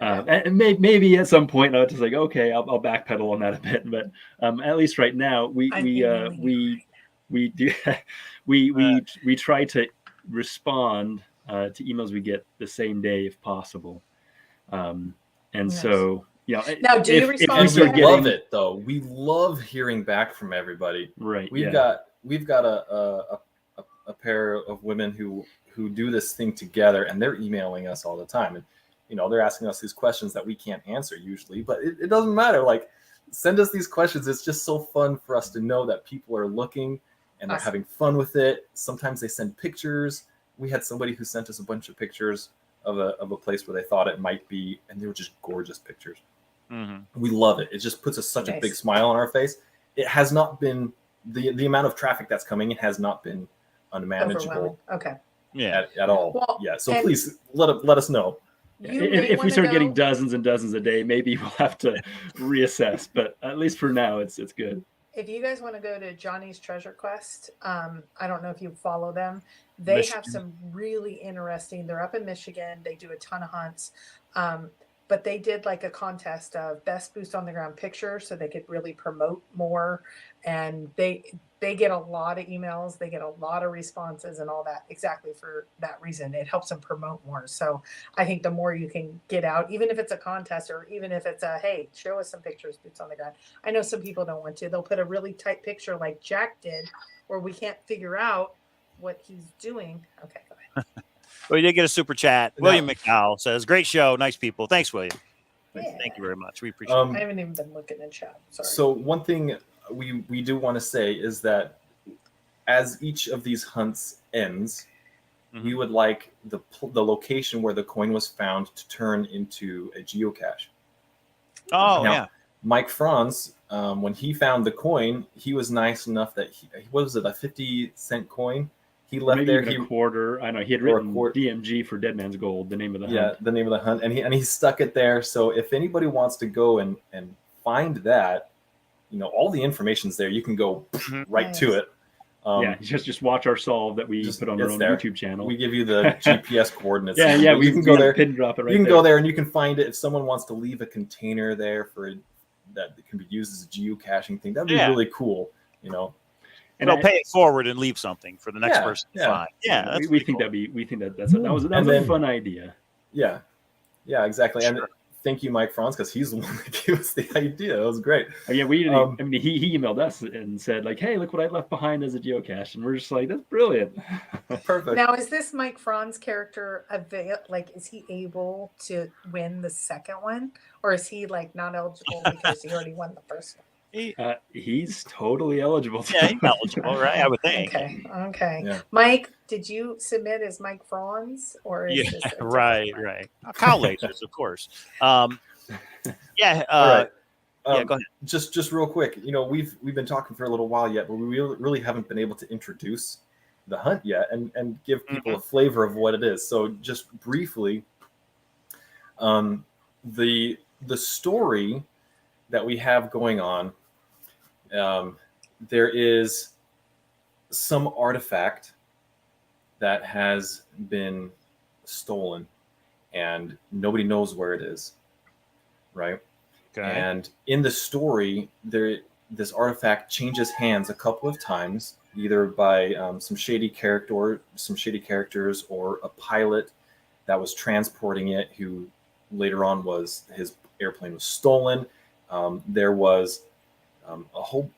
And maybe at some point I'll just like, okay, I'll backpedal on that a bit, but at least right now we try to respond to emails we get the same day if possible. So now do you respond? We love it though. We love hearing back from everybody. Right. We've got a pair of women who do this thing together, and they're emailing us all the time, and they're asking us these questions that we can't answer usually, but it doesn't matter. Like, send us these questions. It's just so fun for us to know that people are looking and they're having fun with it. Sometimes they send pictures. We had somebody who sent us a bunch of pictures of a place where they thought it might be, and they were just gorgeous pictures. Mm-hmm. We love it. It just puts us such a big smile on our face. It has not been the amount of traffic that's coming. It has not been unmanageable. Okay. Yeah. At all. Well, yeah. So please let us know. If we start getting dozens and dozens a day, maybe we'll have to reassess. But at least for now, it's good. If you guys want to go to Johnny's Treasure Quest, I don't know if you follow them. They have some really interesting. They're up in Michigan. They do a ton of hunts. But they did like a contest of best boots on the ground picture, so they could really promote more. And they get a lot of emails, they get a lot of responses and all that, exactly for that reason. It helps them promote more. So I think the more you can get out, even if it's a contest or even if it's a, hey, show us some pictures, boots on the ground. I know some people don't want to. They'll put a really tight picture like Jack did, where we can't figure out what he's doing. Okay, go ahead. Well, you did get a super chat. William McDowell says, great show. Nice people. Thanks, William. Yeah. Thank you very much. We appreciate it. I haven't even been looking in chat. Sorry. So one thing we do want to say is that as each of these hunts ends, we would like the location where the coin was found to turn into a geocache. Now, Mike Franz, when he found the coin, he was nice enough that what was it, a 50-cent coin? He left maybe there a quarter. I know he had written DMG for Dead Man's Gold, the name of the hunt. Yeah, the name of the hunt, and he stuck it there. So if anybody wants to go and find that, all the information's there. You can go right to it. Just watch our solve that we put on our own YouTube channel. We give you the GPS coordinates. We can go there. Pin drop it right. You can go there and you can find it. If someone wants to leave a container there that can be used as a geocaching thing, that'd be really cool. And they'll pay it forward and leave something for the next person to find. Yeah, we think cool. that was a fun idea. Yeah, exactly. Sure. And thank you, Mike Franz, because he's the one that gave us the idea. It was great. He emailed us and said like, "Hey, look what I left behind as a geocache," and we're just like, "That's brilliant." Perfect. Now, is this Mike Franz character is he able to win the second one, or is he like not eligible because he already won the first one? He's totally eligible. Yeah, he's eligible, right? I would think. Okay. Yeah. Mike, did you submit as Mike Franz or? Is this right. Cowlazars, of course. All right. Yeah, go ahead. Just real quick, we've been talking for a little while yet, but we really haven't been able to introduce the hunt yet and give people a flavor of what it is. So just briefly, the story that we have going on there is some artifact that has been stolen and nobody knows where it is, right? Okay. And in the story, this artifact changes hands a couple of times, either by some shady characters or a pilot that was transporting it, who later on his airplane was stolen. There was a whole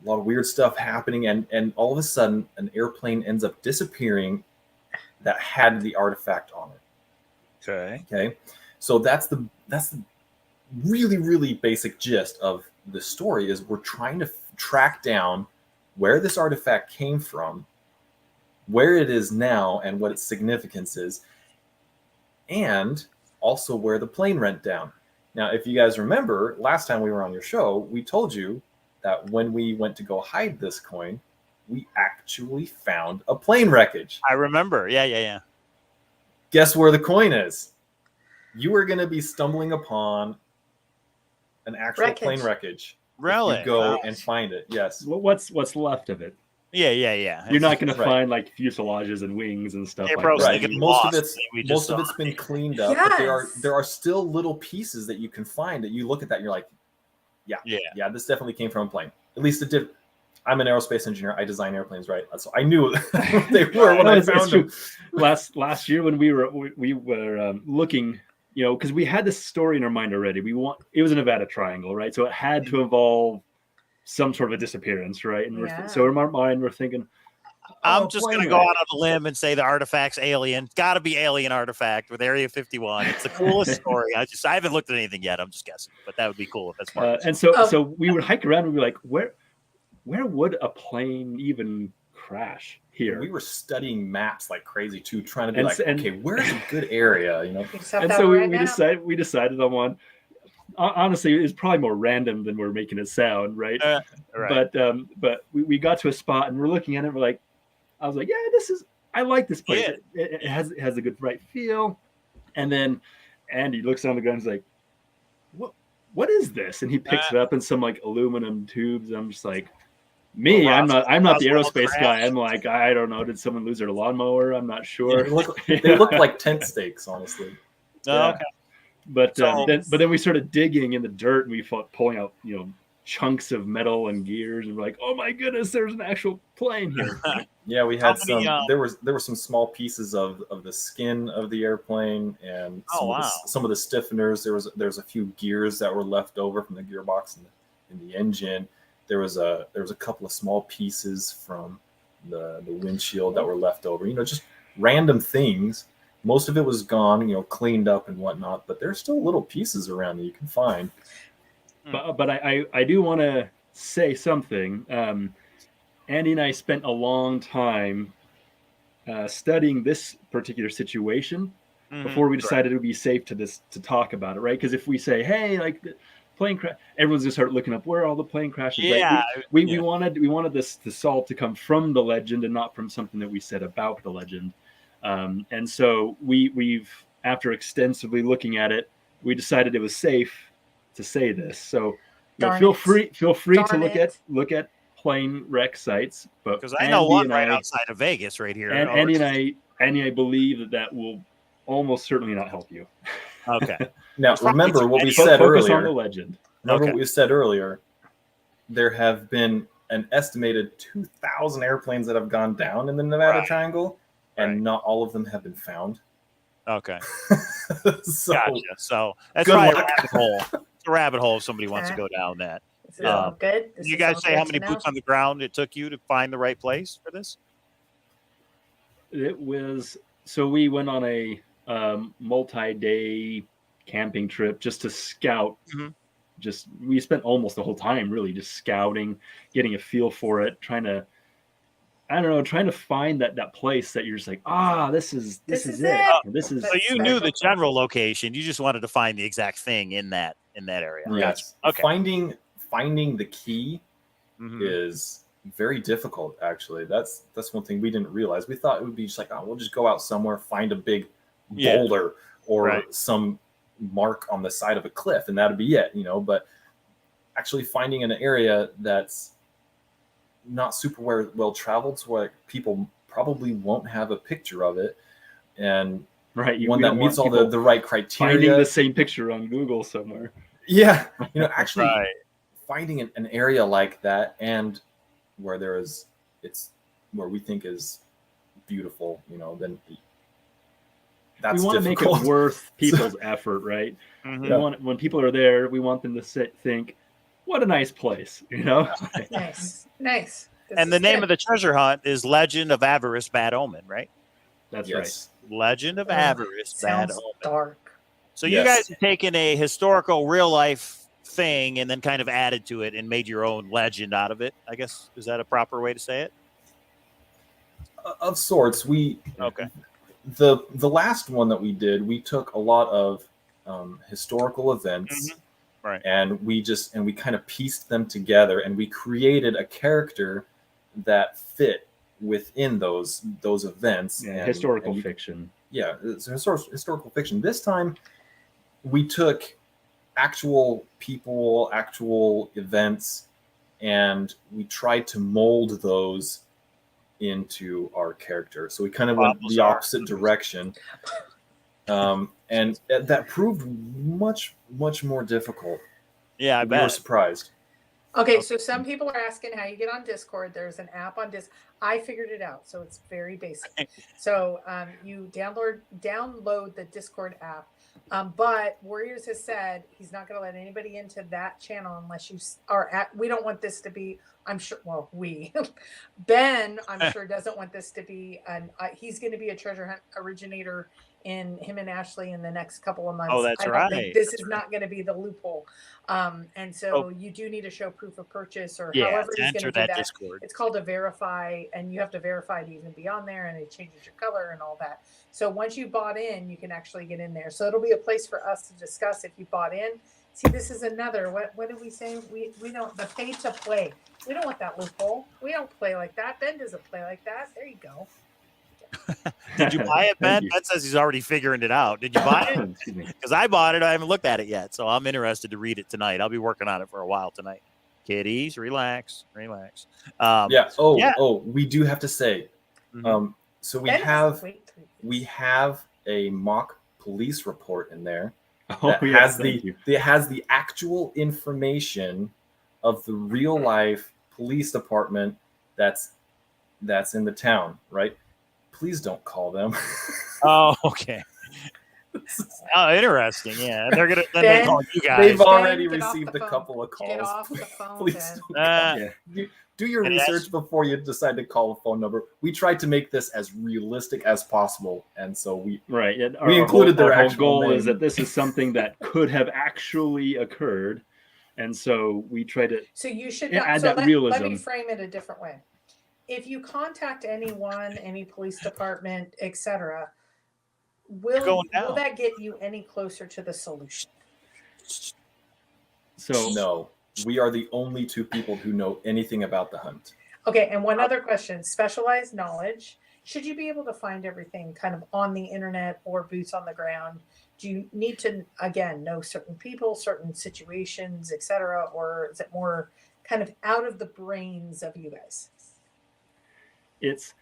lot of weird stuff happening, and all of a sudden, an airplane ends up disappearing that had the artifact on it. Okay. So that's the really, really basic gist of the story. Is we're trying to track down where this artifact came from, where it is now, and what its significance is, and also where the plane went down. Now, if you guys remember, last time we were on your show, we told you that when we went to go hide this coin, we actually found a plane wreckage. I remember. Yeah. Guess where the coin is? You are going to be stumbling upon an actual plane wreckage. Really? If you go and find it. Yes. What's left of it? Yeah. You're not going to find like fuselages and wings and stuff like that. Right. Most of it's been cleaned up, but there are still little pieces that you can find that you look at that and you're like, yeah, this definitely came from a plane. At least it did. I'm an aerospace engineer. I design airplanes, right? So I knew they were when I found them. Last year when we were looking, because we had this story in our mind already. It was a Nevada Triangle, right? So it had to involve some sort of a disappearance, right? And so in our mind, we're thinking, I'm just going to go out on a limb and say the artifact's alien. Got to be alien artifact with Area 51. It's the coolest story. I haven't looked at anything yet. I'm just guessing, but that would be cool if that's part of it. And so we would hike around and be like, where would a plane even crash here? We were studying maps like crazy too, trying to be okay, where's a good area, And so we decided on one. Honestly, it's probably more random than we're making it sound, right? Right. But we got to a spot and we're looking at it. I was like, yeah, I like this place. Yeah. It has a good right feel. And then Andy looks down the gun and is like, what is this? And he picks it up in some like aluminum tubes. I'm just like, I'm not the aerospace guy. I'm like, I don't know. Did someone lose their lawnmower? I'm not sure. They look like tent stakes, honestly. Okay. But then we started digging in the dirt and we pulling out chunks of metal and gears, and we're like, oh my goodness, there's an actual plane here. Yeah, we had there were some small pieces of the skin of the airplane and some of the stiffeners. There's a few gears that were left over from the gearbox in the engine. There was a couple of small pieces from the windshield that were left over. Just random things. Most of it was gone, cleaned up and whatnot, but there's still little pieces around that you can find. But I do want to say something. Andy and I spent a long time studying this particular situation before we decided it would be safe to talk about it, right? Because if we say, hey, like the plane crash, everyone's gonna start looking up where all the plane crashes. Yeah, right? We wanted this salt to come from the legend and not from something that we said about the legend. And so we've after extensively looking at it, we decided it was safe to say this. So feel free to look at plane wreck sites. But because I know one right outside of Vegas, right here. And Andy and I believe that will almost certainly not help you. Okay. Now remember what we said earlier. Focus on the legend. Remember what we said earlier. There have been an estimated 2,000 airplanes that have gone down in the Nevada Triangle, and not all of them have been found. Okay. So, gotcha. So that's probably a rabbit hole. It's a rabbit hole if somebody wants to go down that. Good. You guys say how many boots on the ground it took you to find the right place for this? It was so we went on a multi-day camping trip just to scout. We spent almost the whole time really just scouting, getting a feel for it, trying to find that place that you're just like, this is it. This is. So you knew the general location. You just wanted to find the exact thing in that area. Yes. Okay. Finding the key is very difficult. Actually, that's one thing we didn't realize. We thought it would be just like, we'll just go out somewhere, find a big boulder or some mark on the side of a cliff, and that'd be it. But actually finding an area that's not super well traveled, so like people probably won't have a picture of it, and Right. one that meets all the right criteria. Finding the same picture on Google somewhere. Yeah, actually Right. finding an area like that, and where where we think is beautiful, then that's we want to make difficult. it worth people's effort, right? Mhm. We want, when people are there, we want them to think, "What a nice place," Nice. This And the is name good. of the treasure hunt is Legend of Avarice, Bad Omen, right? That's Yes. Legend of Ugh, Avarice, Bad sounds Omen. dark. So you guys have taken a historical, real life thing and then kind of added to it and made your own legend out of it. I guess, is that a proper way to say it? Of sorts. Okay. The last one that we did, we took a lot of historical events, Right. and we kind of pieced them together, and we created a character that fit within those events. Yeah, historical fiction. Yeah, it's historical fiction. This time, we took actual people, actual events, and we tried to mold those into our character. So we kind of went the opposite direction. And that proved much more difficult. Yeah, I we bet. were surprised. Okay, so some people are asking how you get on Discord. There's an app on Discord. I figured it out, so it's very basic. So you download the Discord app. But Warriors has said he's not going to let anybody into that channel unless you are at. We don't want this to be. I'm sure. Well, Ben, I'm sure doesn't want this to be. He's going to be a treasure hunt originator in him and Ashley in the next couple of months. Oh, that's I don't right. think this is not going to be the loophole. And so you do need to show proof of purchase or however he's going to do that. Discord. It's called a verify, and you have to verify to even be on there, and it changes your color and all that. So once you bought in, you can actually get in there. So it'll be a place for us to discuss if you bought in. See, this is another. What did we say? We don't, the pay to play. We don't want that loophole. We don't play like that. Ben doesn't play like that. There you go. Did you buy it, Ben? Ben says he's already figuring it out. Did you buy it? Because I bought it. I haven't looked at it yet, so I'm interested to read it tonight. I'll be working on it for a while tonight. Kiddies, relax. We do have to say, so we have a mock police report in there that has the actual information of the real life police department that's in the town, right? Please don't call them. Oh, okay. Oh, interesting. Yeah, they're gonna they call you guys. They've already received a couple of calls. Get off the phone. Please do your research before you decide to call a phone number. We tried to make this as realistic as possible, and so we included their whole actual goal name. is that this is something that could have actually occurred, and so we try to. So you should add that realism. Let me frame it a different way. If you contact anyone, any police department, etc., will that get you any closer to the solution? So no, we are the only two people who know anything about the hunt. Okay, and one other question: specialized knowledge. Should you be able to find everything kind of on the internet or boots on the ground? Do you need to again know certain people, certain situations, etc., or is it more kind of out of the brains of you guys? It's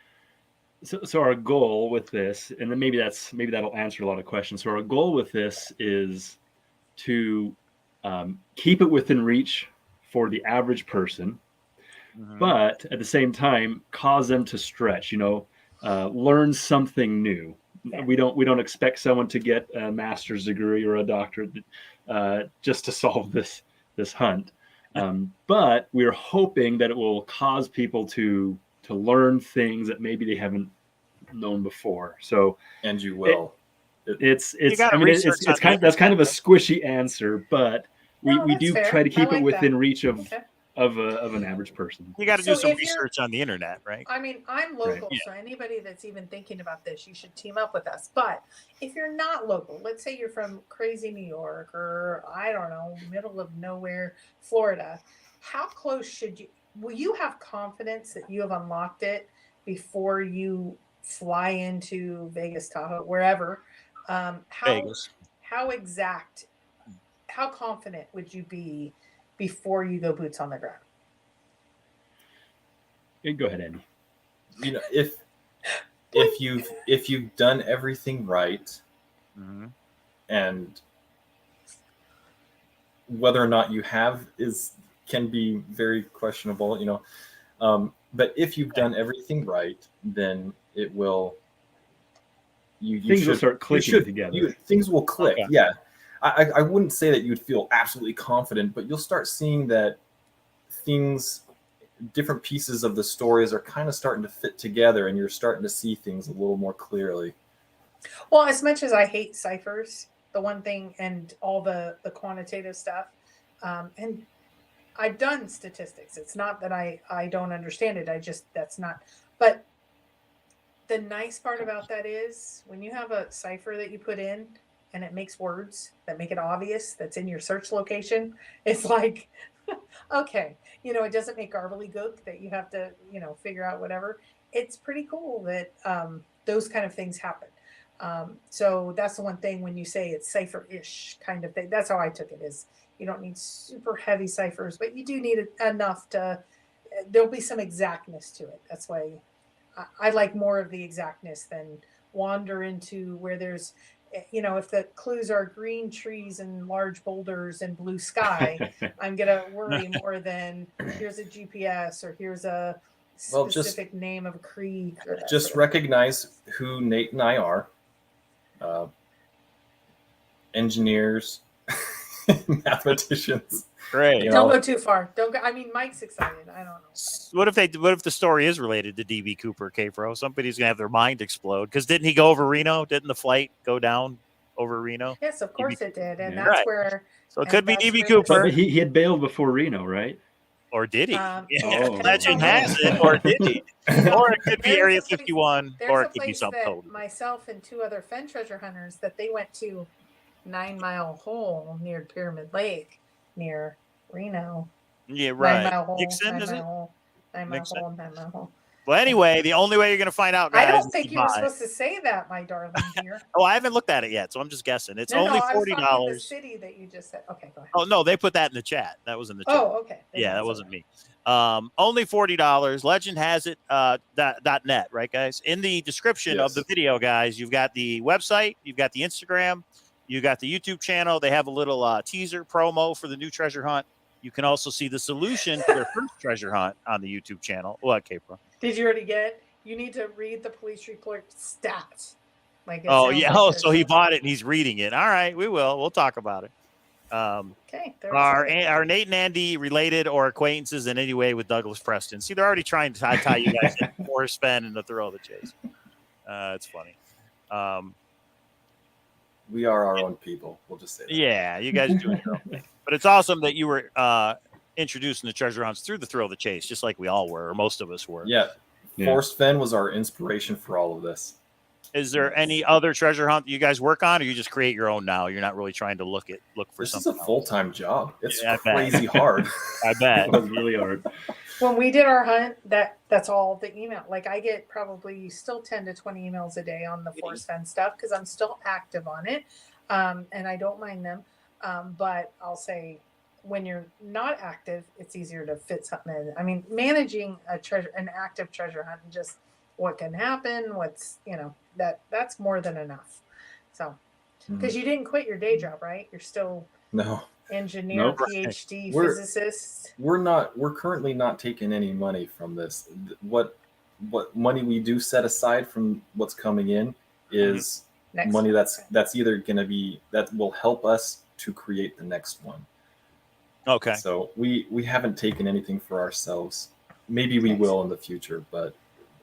so our goal with this, and then maybe that'll answer a lot of questions. So our goal with this is to keep it within reach for the average person, but at the same time cause them to stretch. Learn something new. Yeah. We don't expect someone to get a master's degree or a doctorate just to solve this hunt, but we're hoping that it will cause people to learn things that maybe they haven't known before. So, and you will. It's kind of a squishy answer, but we do try to keep it within reach of an average person. You got to do some research on the internet, right? I mean, I'm local, so anybody that's even thinking about this, you should team up with us. But if you're not local, let's say you're from crazy New York or I don't know, middle of nowhere, Florida, how close will you have confidence that you have unlocked it before you fly into Vegas, Tahoe, wherever? Vegas. How confident would you be before you go boots on the ground? Go ahead, Andy. You know, if you've done everything right, and whether or not you have can be very questionable, you know. But if you've done everything right, then it will. Things will start clicking together. Things will click. Okay. Yeah, I wouldn't say that you'd feel absolutely confident, but you'll start seeing that different pieces of the stories are kind of starting to fit together, and you're starting to see things a little more clearly. Well, as much as I hate ciphers, the one thing and all the quantitative stuff, and I've done statistics. It's not that I don't understand it. That's not. But the nice part about that is when you have a cipher that you put in and it makes words that make it obvious that's in your search location, it's like, okay, you know, it doesn't make gobbledygook that you have to, you know, figure out whatever. It's pretty cool that those kind of things happen. So that's the one thing when you say it's cipher-ish kind of thing. That's how I took it, is you don't need super heavy ciphers, but you do need enough to, there'll be some exactness to it. That's why I like more of the exactness than wander into where there's, you know, if the clues are green trees and large boulders and blue sky, I'm going to worry more than here's a GPS or here's a specific name of a creek. Just recognize who Nate and I are. Engineers, mathematicians. Great. Don't go too far. Don't go. I mean, Mike's excited. I don't know. What if the story is related to DB Cooper, K-Pro? Somebody's gonna have their mind explode because didn't he go over Reno? Didn't the flight go down over Reno? Yes, of course it did, and Yeah. that's Right. where. So it could be DB But Cooper, he had bailed before Reno, right? or did he? Oh. Legend has it, or did he? Or it could be There's Area a place- 51, There's or a it could be place something that totally. myself and two other Fen treasure hunters that they went to 9 Mile Hole near Pyramid Lake near Reno. Yeah, 9 right. Mile Hole. Nixon, 9 is Mile it? Hole. 9 Mile Nixon? Hole. 9 Mile Hole. Well, anyway, the only way you're gonna find out, guys. I don't is think to you were buy. supposed to say that, my darling dear. Oh, I haven't looked at it yet, so I'm just guessing. It's No, only I was talking the $40. city that you just said. Okay, go ahead. Oh no, they put that in the chat. That was in the chat. Oh, okay. Yeah, that wasn't me. Only $40. Legend has it. .net, right, guys? In the description of the video, guys, you've got the website, you've got the Instagram, you got the YouTube channel. They have a little teaser promo for the new treasure hunt. You can also see the solution to their first treasure hunt on the YouTube channel. What, K-Pro? Did you already get it? You need to read the police report stats. Like Oh yeah. Oh, so he bought it and he's reading it. All right, we will. We'll talk about it. Okay. Are Nate and Andy related or acquaintances in any way with Douglas Preston? See, they're already trying to tie you guys in for spend and the thrill of the chase. It's funny. We are our own people. We'll just say that. Yeah, you guys are doing your own thing. But it's awesome that you were introducing the treasure hunts through the thrill of the chase, just like we all were, or most of us were. Yeah. Forrest Fenn was our inspiration for all of this. Is there any other treasure hunt that you guys work on, or you just create your own now? You're not really trying to look for this something. This is a full-time job. It's Yeah, crazy hard. I bet. It was really hard. When we did our hunt, that's all the email. Like I get probably still 10 to 20 emails a day on the Forrest Fenn stuff because I'm still active on it, and I don't mind them. But I'll say when you're not active, it's easier to fit something in. I mean, managing an active treasure hunt and just what can happen, that's more than enough. So, because you didn't quit your day job, right? You're still engineer, Nope. PhD, physicist. We're currently not taking any money from this. What money we do set aside from what's coming in is money that's either going to be that will help us to create the next one. Okay. So we haven't taken anything for ourselves. Maybe we will in the future, but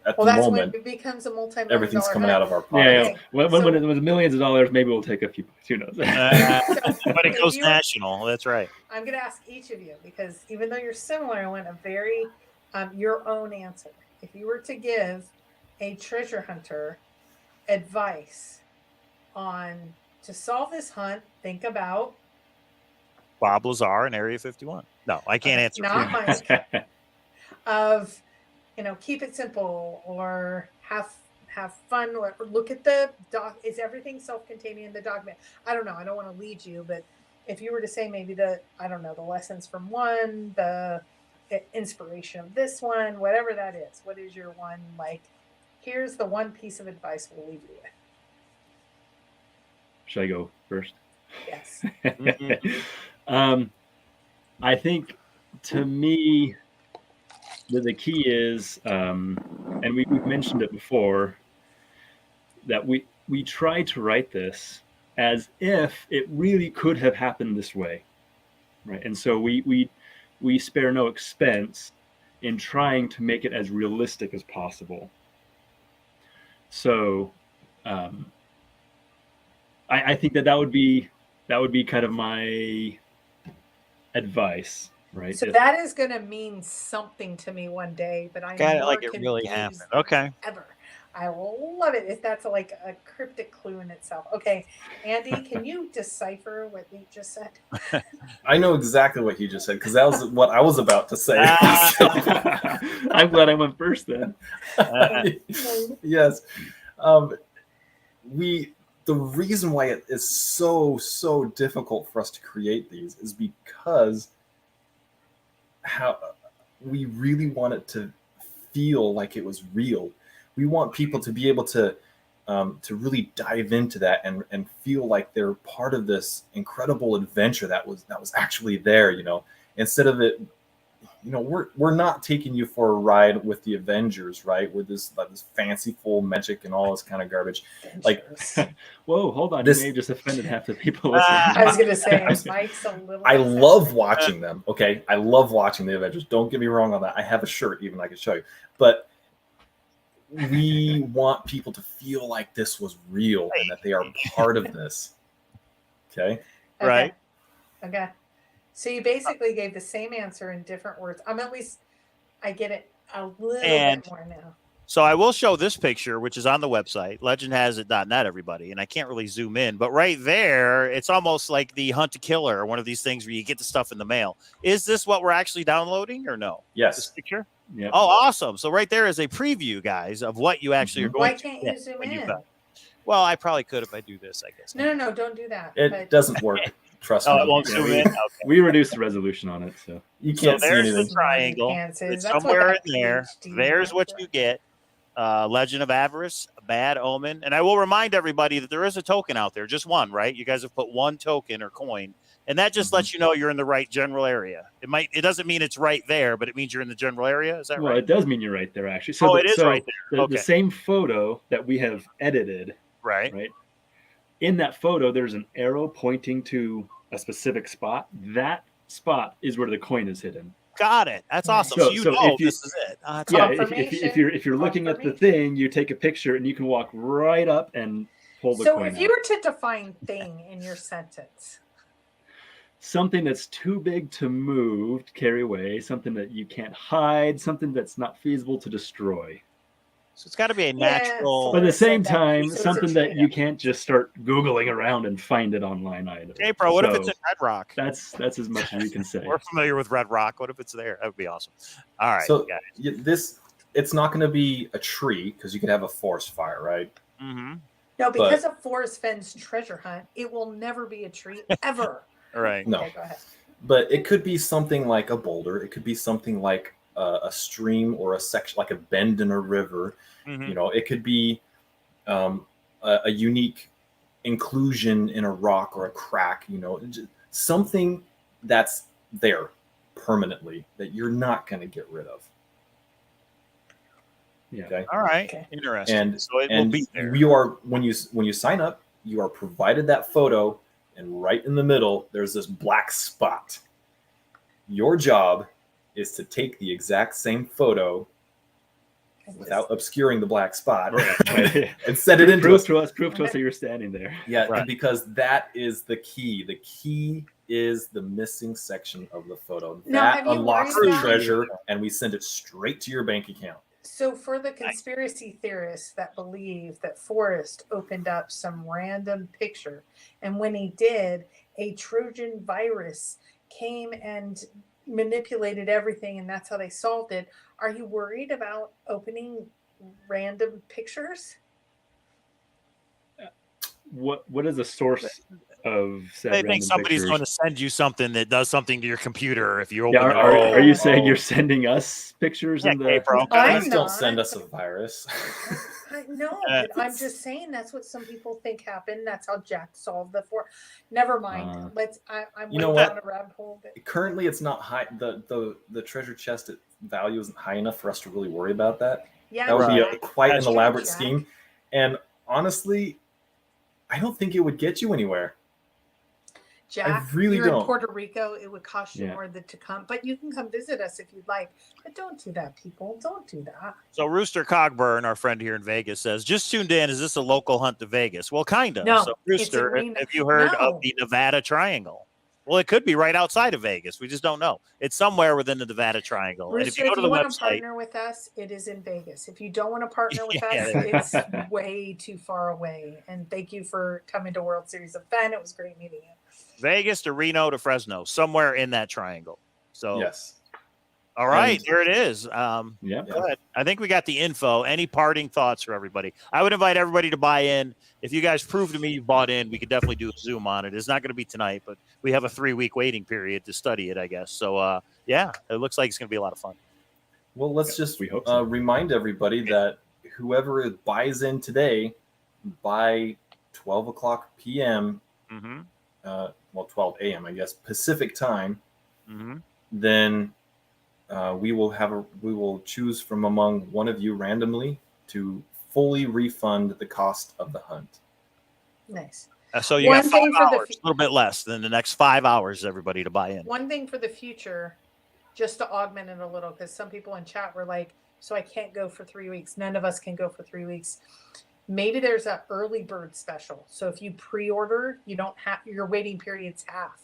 at the moment, when it becomes a multi-million everything's dollar coming hunt. out of our pocket. Yeah. When it was millions of dollars, maybe we'll take a few. Who knows? But it goes national. That's right. I'm going to ask each of you because even though you're similar, I want a very your own answer. If you were to give a treasure hunter advice on to solve this hunt, think about Bob Lazar in Area 51. No, I can't answer. Not Mike. Of keep it simple or have fun or look at the doc. Is everything self-contained in the document? I don't know. I don't want to lead you, but if you were to say maybe the lessons from one, the inspiration of this one, whatever that is. What is your one, like, here's the one piece of advice we'll leave you with? Should I go first? Yes. I think, to me, the key is, and we've mentioned it before, that we try to write this as if it really could have happened this way, right? And so we spare no expense in trying to make it as realistic as possible. So I think that would be kind of my advice, right? So that is going to mean something to me one day, but I'm Got it, more like it really confused happened. Okay. than ever. I love it if that's like a cryptic clue in itself. Okay, Andy, can you decipher what Nate just said? I know exactly what he just said because that was what I was about to say. I'm glad I went first then. Yes. The reason why it is so difficult for us to create these is because how we really want it to feel like it was real. We want people to be able to really dive into that and feel like they're part of this incredible adventure that was actually there, you know, instead of it, you know, we're not taking you for a ride with the Avengers, right? With this fanciful magic and all this kind of garbage. Like, whoa, hold on, this, you may have just offended half the people listening. I was gonna say, Mike's a little. I love watching them. Okay, I love watching the Avengers. Don't get me wrong on that. I have a shirt, even I can show you. But we want people to feel like this was real and that they are part of this. Okay. Right. Okay. So you basically gave the same answer in different words. I'm at least, I get it a little bit more now. So I will show this picture, which is on the website, legendhasit.net, everybody. And I can't really zoom in, but right there, it's almost like the Hunt to Killer, or one of these things where you get the stuff in the mail. Is this what we're actually downloading or no? Yes. This picture? Yep. Oh, awesome. So right there is a preview, guys, of what you actually are going Why can't you zoom in? Well, I probably could if I do this, I guess. No, don't do that. It doesn't work. Trust me. Oh, it won't zoom in? Okay. We reduced the resolution on it, so You can't see there's anything. the triangle. It's somewhere in there. There's what you get. Legend of Avarice, Bad Omen. And I will remind everybody that there is a token out there, just one, right? You guys have put one token or coin, and that just lets you know you're in the right general area. It doesn't mean it's right there, but it means you're in the general area. Is that right? Well, it does mean you're right there, actually. So it is right there. The same photo that we have edited, right? In that photo, there's an arrow pointing to a specific spot. That spot is where the coin is hidden. Got it. That's awesome. So you know this is it. If you're looking at the thing, you take a picture and you can walk right up and pull the coin out. So if you were to define thing in your sentence, something that's too big to move, to carry away, something that you can't hide, something that's not feasible to destroy. So it's got to be a natural. But at the same time, something that you can't just start Googling around and find it online either. Hey, bro, what if it's in Red Rock? That's as much as you can say. We're familiar with Red Rock. What if it's there? That would be awesome. All right. So it's not going to be a tree because you could have a forest fire, right? Mm-hmm. No, because of Forrest Fenn's treasure hunt, it will never be a tree ever. Right. No. Okay, go ahead. But it could be something like a boulder. It could be something like a stream or a section, like a bend in a river. Mm-hmm. You know, it could be a unique inclusion in a rock or a crack. You know, something that's there permanently that you're not going to get rid of. Yeah. Okay. All right. Okay. Interesting. And so it will be there. You are when you sign up, you are provided that photo, and right in the middle there's this black spot. Your job is to take the exact same photo without obscuring the black spot and set it into proof to us that you're standing there. Yeah, because that is the key. The key is the missing section of the photo. That unlocks the treasure, and we send it straight to your bank account. So for the conspiracy theorists that believe that Forrest opened up some random picture, and when he did, a Trojan virus came and manipulated everything, and that's how they solved it. Are you worried about opening random pictures? What is the source of said I think random somebody's pictures. going to send you something that does something to your computer if you open Yeah, it. are you saying you're sending us pictures Yeah, in the? K-Pro. I'm Please don't not. send us a virus. No, but I'm just saying that's what some people think happened. That's how Jack solved the four. Never mind. I'm You know way what? down a rabbit hole. But Currently, it's not high. The treasure chest value isn't high enough for us to really worry about that. yeah, That would be Jack. quite an That's elaborate Jack. scheme. And honestly, I don't think it would get you anywhere. Jack, really you're in don't. Puerto Rico. It would cost you Yeah. more to come, but you can come visit us if you'd like. But don't do that, people. Don't do that. So Rooster Cogburn, our friend here in Vegas, says, just tuned in. Is this a local hunt to Vegas? Well, kind of. No, So it's in Rooster, Reno. have you heard No. of the Nevada Triangle? Well, it could be right outside of Vegas. We just don't know. It's somewhere within the Nevada Triangle. And if Rooster, you go if to you the want to website, partner with us, it is in Vegas. If you don't want to partner with Yeah, us, it's way too far away. And thank you for coming to World Series of Fun. It was great meeting you. Vegas to Reno to Fresno, somewhere in that triangle. So, Yes. all right, And- there it is. Yeah. Go ahead. I think we got the info. Any parting thoughts for everybody? I would invite everybody to buy in. If you guys prove to me you bought in, we could definitely do a Zoom on it. It's not going to be tonight, but we have a 3-week waiting period to study it, I guess. So, yeah, it looks like it's going to be a lot of fun. Well, let's just we hope so. remind everybody that whoever buys in today by 12 o'clock p.m., Mm-hmm. 12 a.m., I guess, Pacific time, Mm-hmm. then we will choose from among one of you randomly to fully refund the cost of the hunt. Nice. So you One got 5 thing for the hours, a little bit less than the next 5 hours, everybody, to buy in. One thing for the future, just to augment it a little, because some people in chat were like, so I can't go for 3 weeks. None of us can go for 3 weeks. Maybe there's an early bird special. So if you pre-order, you don't have your waiting period's half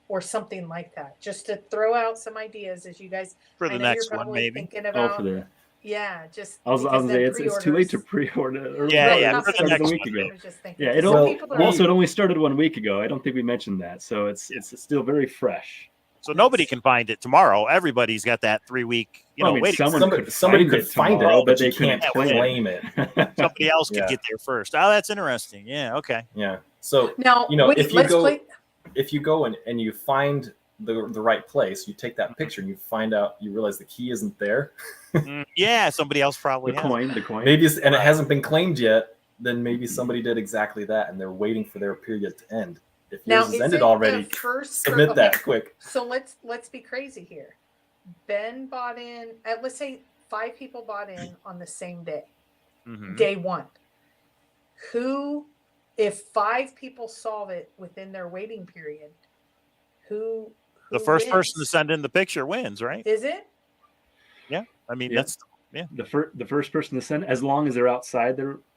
or something like that. Just to throw out some ideas as you guys For I the know next you're one, probably maybe. thinking Oh, about for the. yeah, just I was because gonna then say it's too late to pre-orders- pre-order. Or Yeah, no, yeah, it for the started next a week one, ago. I was just thinking. Yeah, it some Well, people are also it only started 1 week ago. I don't think we mentioned that, so it's still very fresh. So nobody can find it tomorrow. Everybody's got that 3-week, Well, I mean, waiting. someone Somebody could could find tomorrow, it, but they you can't couldn't claim it. Somebody else could Yeah. get there first. Oh, that's interesting. Yeah, okay. Yeah. So now if you let's go play if you go and you find the right place, you take that picture and you find out, you realize the key isn't there. Yeah, somebody else probably the has. coin. Maybe and it hasn't been claimed yet. Then maybe somebody did exactly that, and they're waiting for their period to end. If now yours is is ended it already, the first submit okay, that quick. So let's be crazy here. Ben bought in let's say 5 people bought in on the same day. Mhm. Day 1. If 5 people solve it within their waiting period, who The first wins? person to send in the picture wins, right? Is it? I mean, Yeah. that's The first person to send, as long as they're outside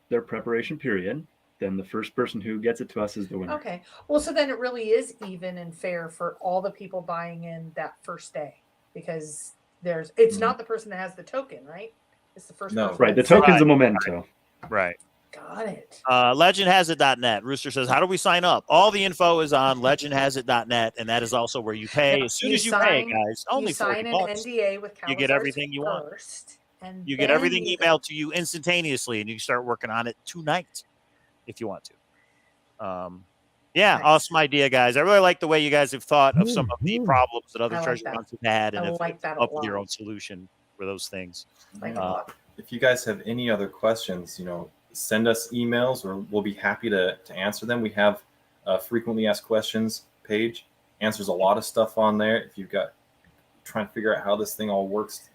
their preparation period, then the first person who gets it to us is the winner. Okay. Well, so then it really is even and fair for all the people buying in that first day, because it's not the person that has the token, right? It's the first No. person. Right. The that- token's a memento. right. Got it. Legendhasit.net. Rooster says, how do we sign up? All the info is on legendhasit.net, and that is also where you pay. Now, As soon you as you pay, sign- guys, only you sign $40. an NDA with Cowlazars You get everything you want. first, and You get then everything you- emailed to you instantaneously, and you can start working on it tonight if you want to. Yeah, Nice. awesome idea, guys. I really like the way you guys have thought of some of the problems that other I like treasure that. hunts have had, and I have like that a come up with your lot. own solution for those things. Like a lot. If you guys have any other questions, send us emails, or we'll be happy to answer them. We have a frequently asked questions page, answers a lot of stuff on there. If you've got trying to figure out how this thing all works,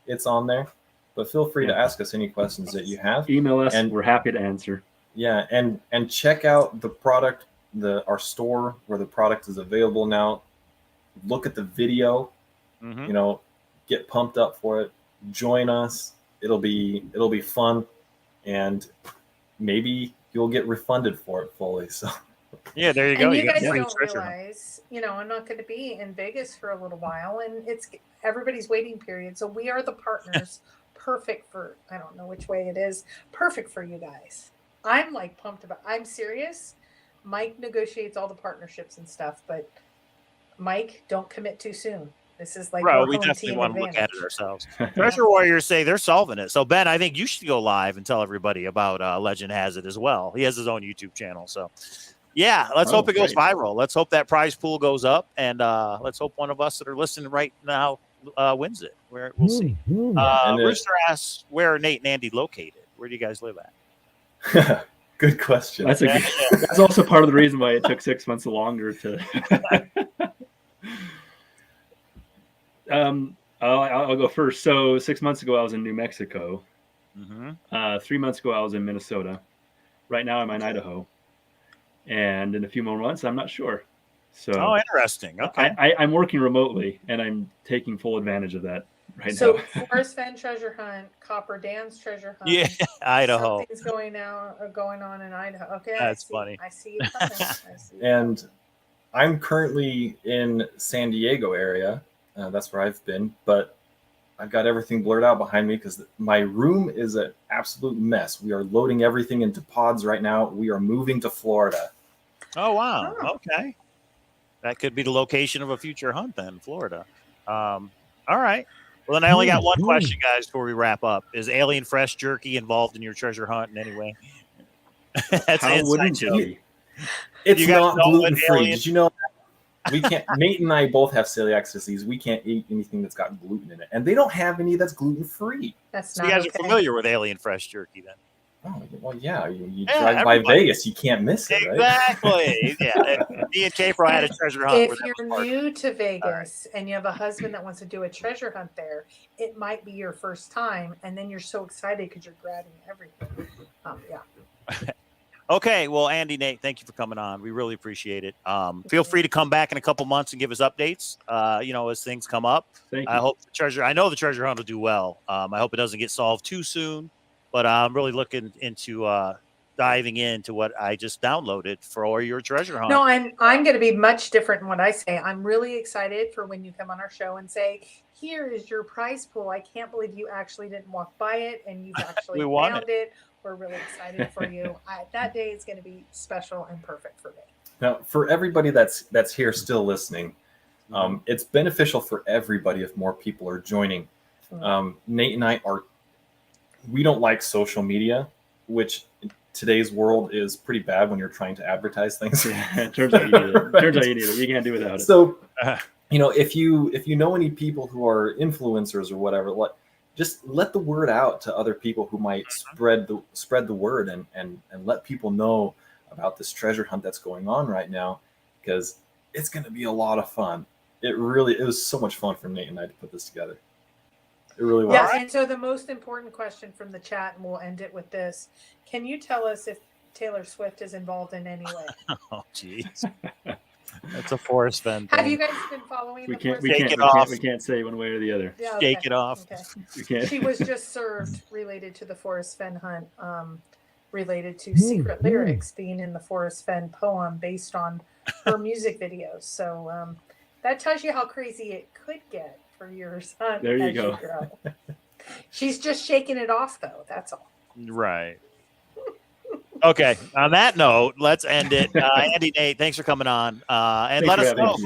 it's on there. But feel free to ask us any questions that you have. Email us, And- we're happy to answer. Yeah, and check out the product, our store where the product is available now. Look at the video, Mhm. Get pumped up for it. Join us. It'll be fun, and maybe you'll get refunded for it fully. So Yeah, there you go. And you got guys free don't treasure hunt. realize, I'm not going to be in Vegas for a little while, and it's everybody's waiting period. So we are the partners, perfect for, I don't know which way it is, perfect for you guys. I'm like pumped about. I'm serious. Mike negotiates all the partnerships and stuff, but Mike, don't commit too soon. This is like Bro, our we home definitely team want to look at advantage. it ourselves. Treasure Warriors say they're solving it. So Ben, I think you should go live and tell everybody about Legend Has It as well. He has his own YouTube channel. So Yeah, let's Oh, hope it goes great. viral. Let's hope that prize pool goes up, and let's hope one of us that are listening right now wins it. We'll see. And Rooster asks, where are Nate and Andy located? Where do you guys live at? good question. That's that's also part of the reason why it took 6 months longer to. I'll go first. So 6 months ago, I was in New Mexico. 3 months ago, I was in Minnesota. Right now, I'm in Idaho. And in a few more months, I'm not sure. So interesting. Okay. I'm working remotely, and I'm taking full advantage of that right So now. Forest Fen treasure hunt, Copper Dan's treasure hunt. Yeah, Idaho. Something's going on in Idaho. Okay, That's funny. I see it coming. I see it And I'm currently in San Diego area. That's where I've been, but I've got everything blurred out behind me because my room is an absolute mess. We are loading everything into pods right now. We are moving to Florida. Oh, wow. Oh. Okay. That could be the location of a future hunt then, Florida. All right. Well, then I only got one question, guys, before we wrap up. Is alien fresh jerky involved in your treasure hunt in any way? That's How wouldn't it be? It's You guys not know what gluten free. alien- Did you know we can't? Nate and I both have celiac disease. We can't eat anything that's got gluten in it, and they don't have any that's gluten free. That's So not you guys okay. are familiar with alien fresh jerky then? Oh well, yeah. You Yeah, drive by everybody. Vegas, you can't miss it, right? Exactly. Yeah. Me and K-Pro had a treasure hunt. If where that you're was part of it. new to Vegas and you have a husband that wants to do a treasure hunt there, it might be your first time, and then you're so excited because you're grabbing everything. Yeah. Okay, well, Andy, Nate, thank you for coming on. We really appreciate it. Feel free to come back in a couple months and give us updates. As things come up. Thank you. I know the treasure hunt will do well. I hope it doesn't get solved too soon, but I'm really looking into diving into what I just downloaded for your treasure hunt. No, I'm going to be much different in what I say. I'm really excited for when you come on our show and say, "Here is your prize pool. I can't believe you actually didn't walk by it and you've actually We won found it. We're really excited for you." That day is going to be special and perfect for me. Now, for everybody that's here still listening, it's beneficial for everybody if more people are joining. Nate and I we don't like social media, which in today's world is pretty bad when you're trying to advertise things. Yeah, it turns out you need it. Right. Turns out you need it. You can't do without it. So, if you know any people who are influencers or whatever, just let the word out to other people who might spread the word and let people know about this treasure hunt that's going on right now, because it's going to be a lot of fun. It was so much fun for Nate and I to put this together. It really was. Yeah, and so the most important question from the chat, and we'll end it with this: can you tell us if Taylor Swift is involved in any way? Oh, jeez. That's a Forest Fen thing. Have you guys been following We the can't. Forest We can't say one way or the other. Yeah, Shake it off. Okay. We can't. She was just served related to the Forest Fen hunt, related to secret lyrics being in the Forest Fen poem based on her music videos. So that tells you how crazy it could get for your son. There you as go. grow. She's just shaking it off, though. That's all. Right. Okay. On that note, let's end it. Andy, Nate, thanks for coming on. And Thanks let for us having know us.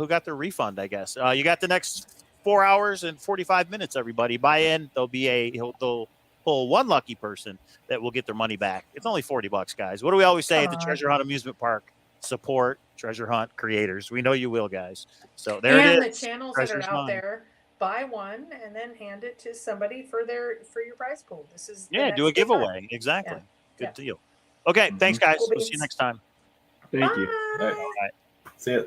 who got the refund. I guess you got the next 4 hours and 45 minutes. Everybody buy in. They'll pull one lucky person that will get their money back. It's only $40, guys. What do we always say at the Treasure Hunt Amusement Park? Support Treasure Hunt creators. We know you will, guys. So there it is. And the channels that are out there, buy one and then hand it to somebody for your prize pool. This is do a giveaway. Exactly. Good deal. Okay, thanks, guys. We'll see you next time. Thank you. All right. See ya.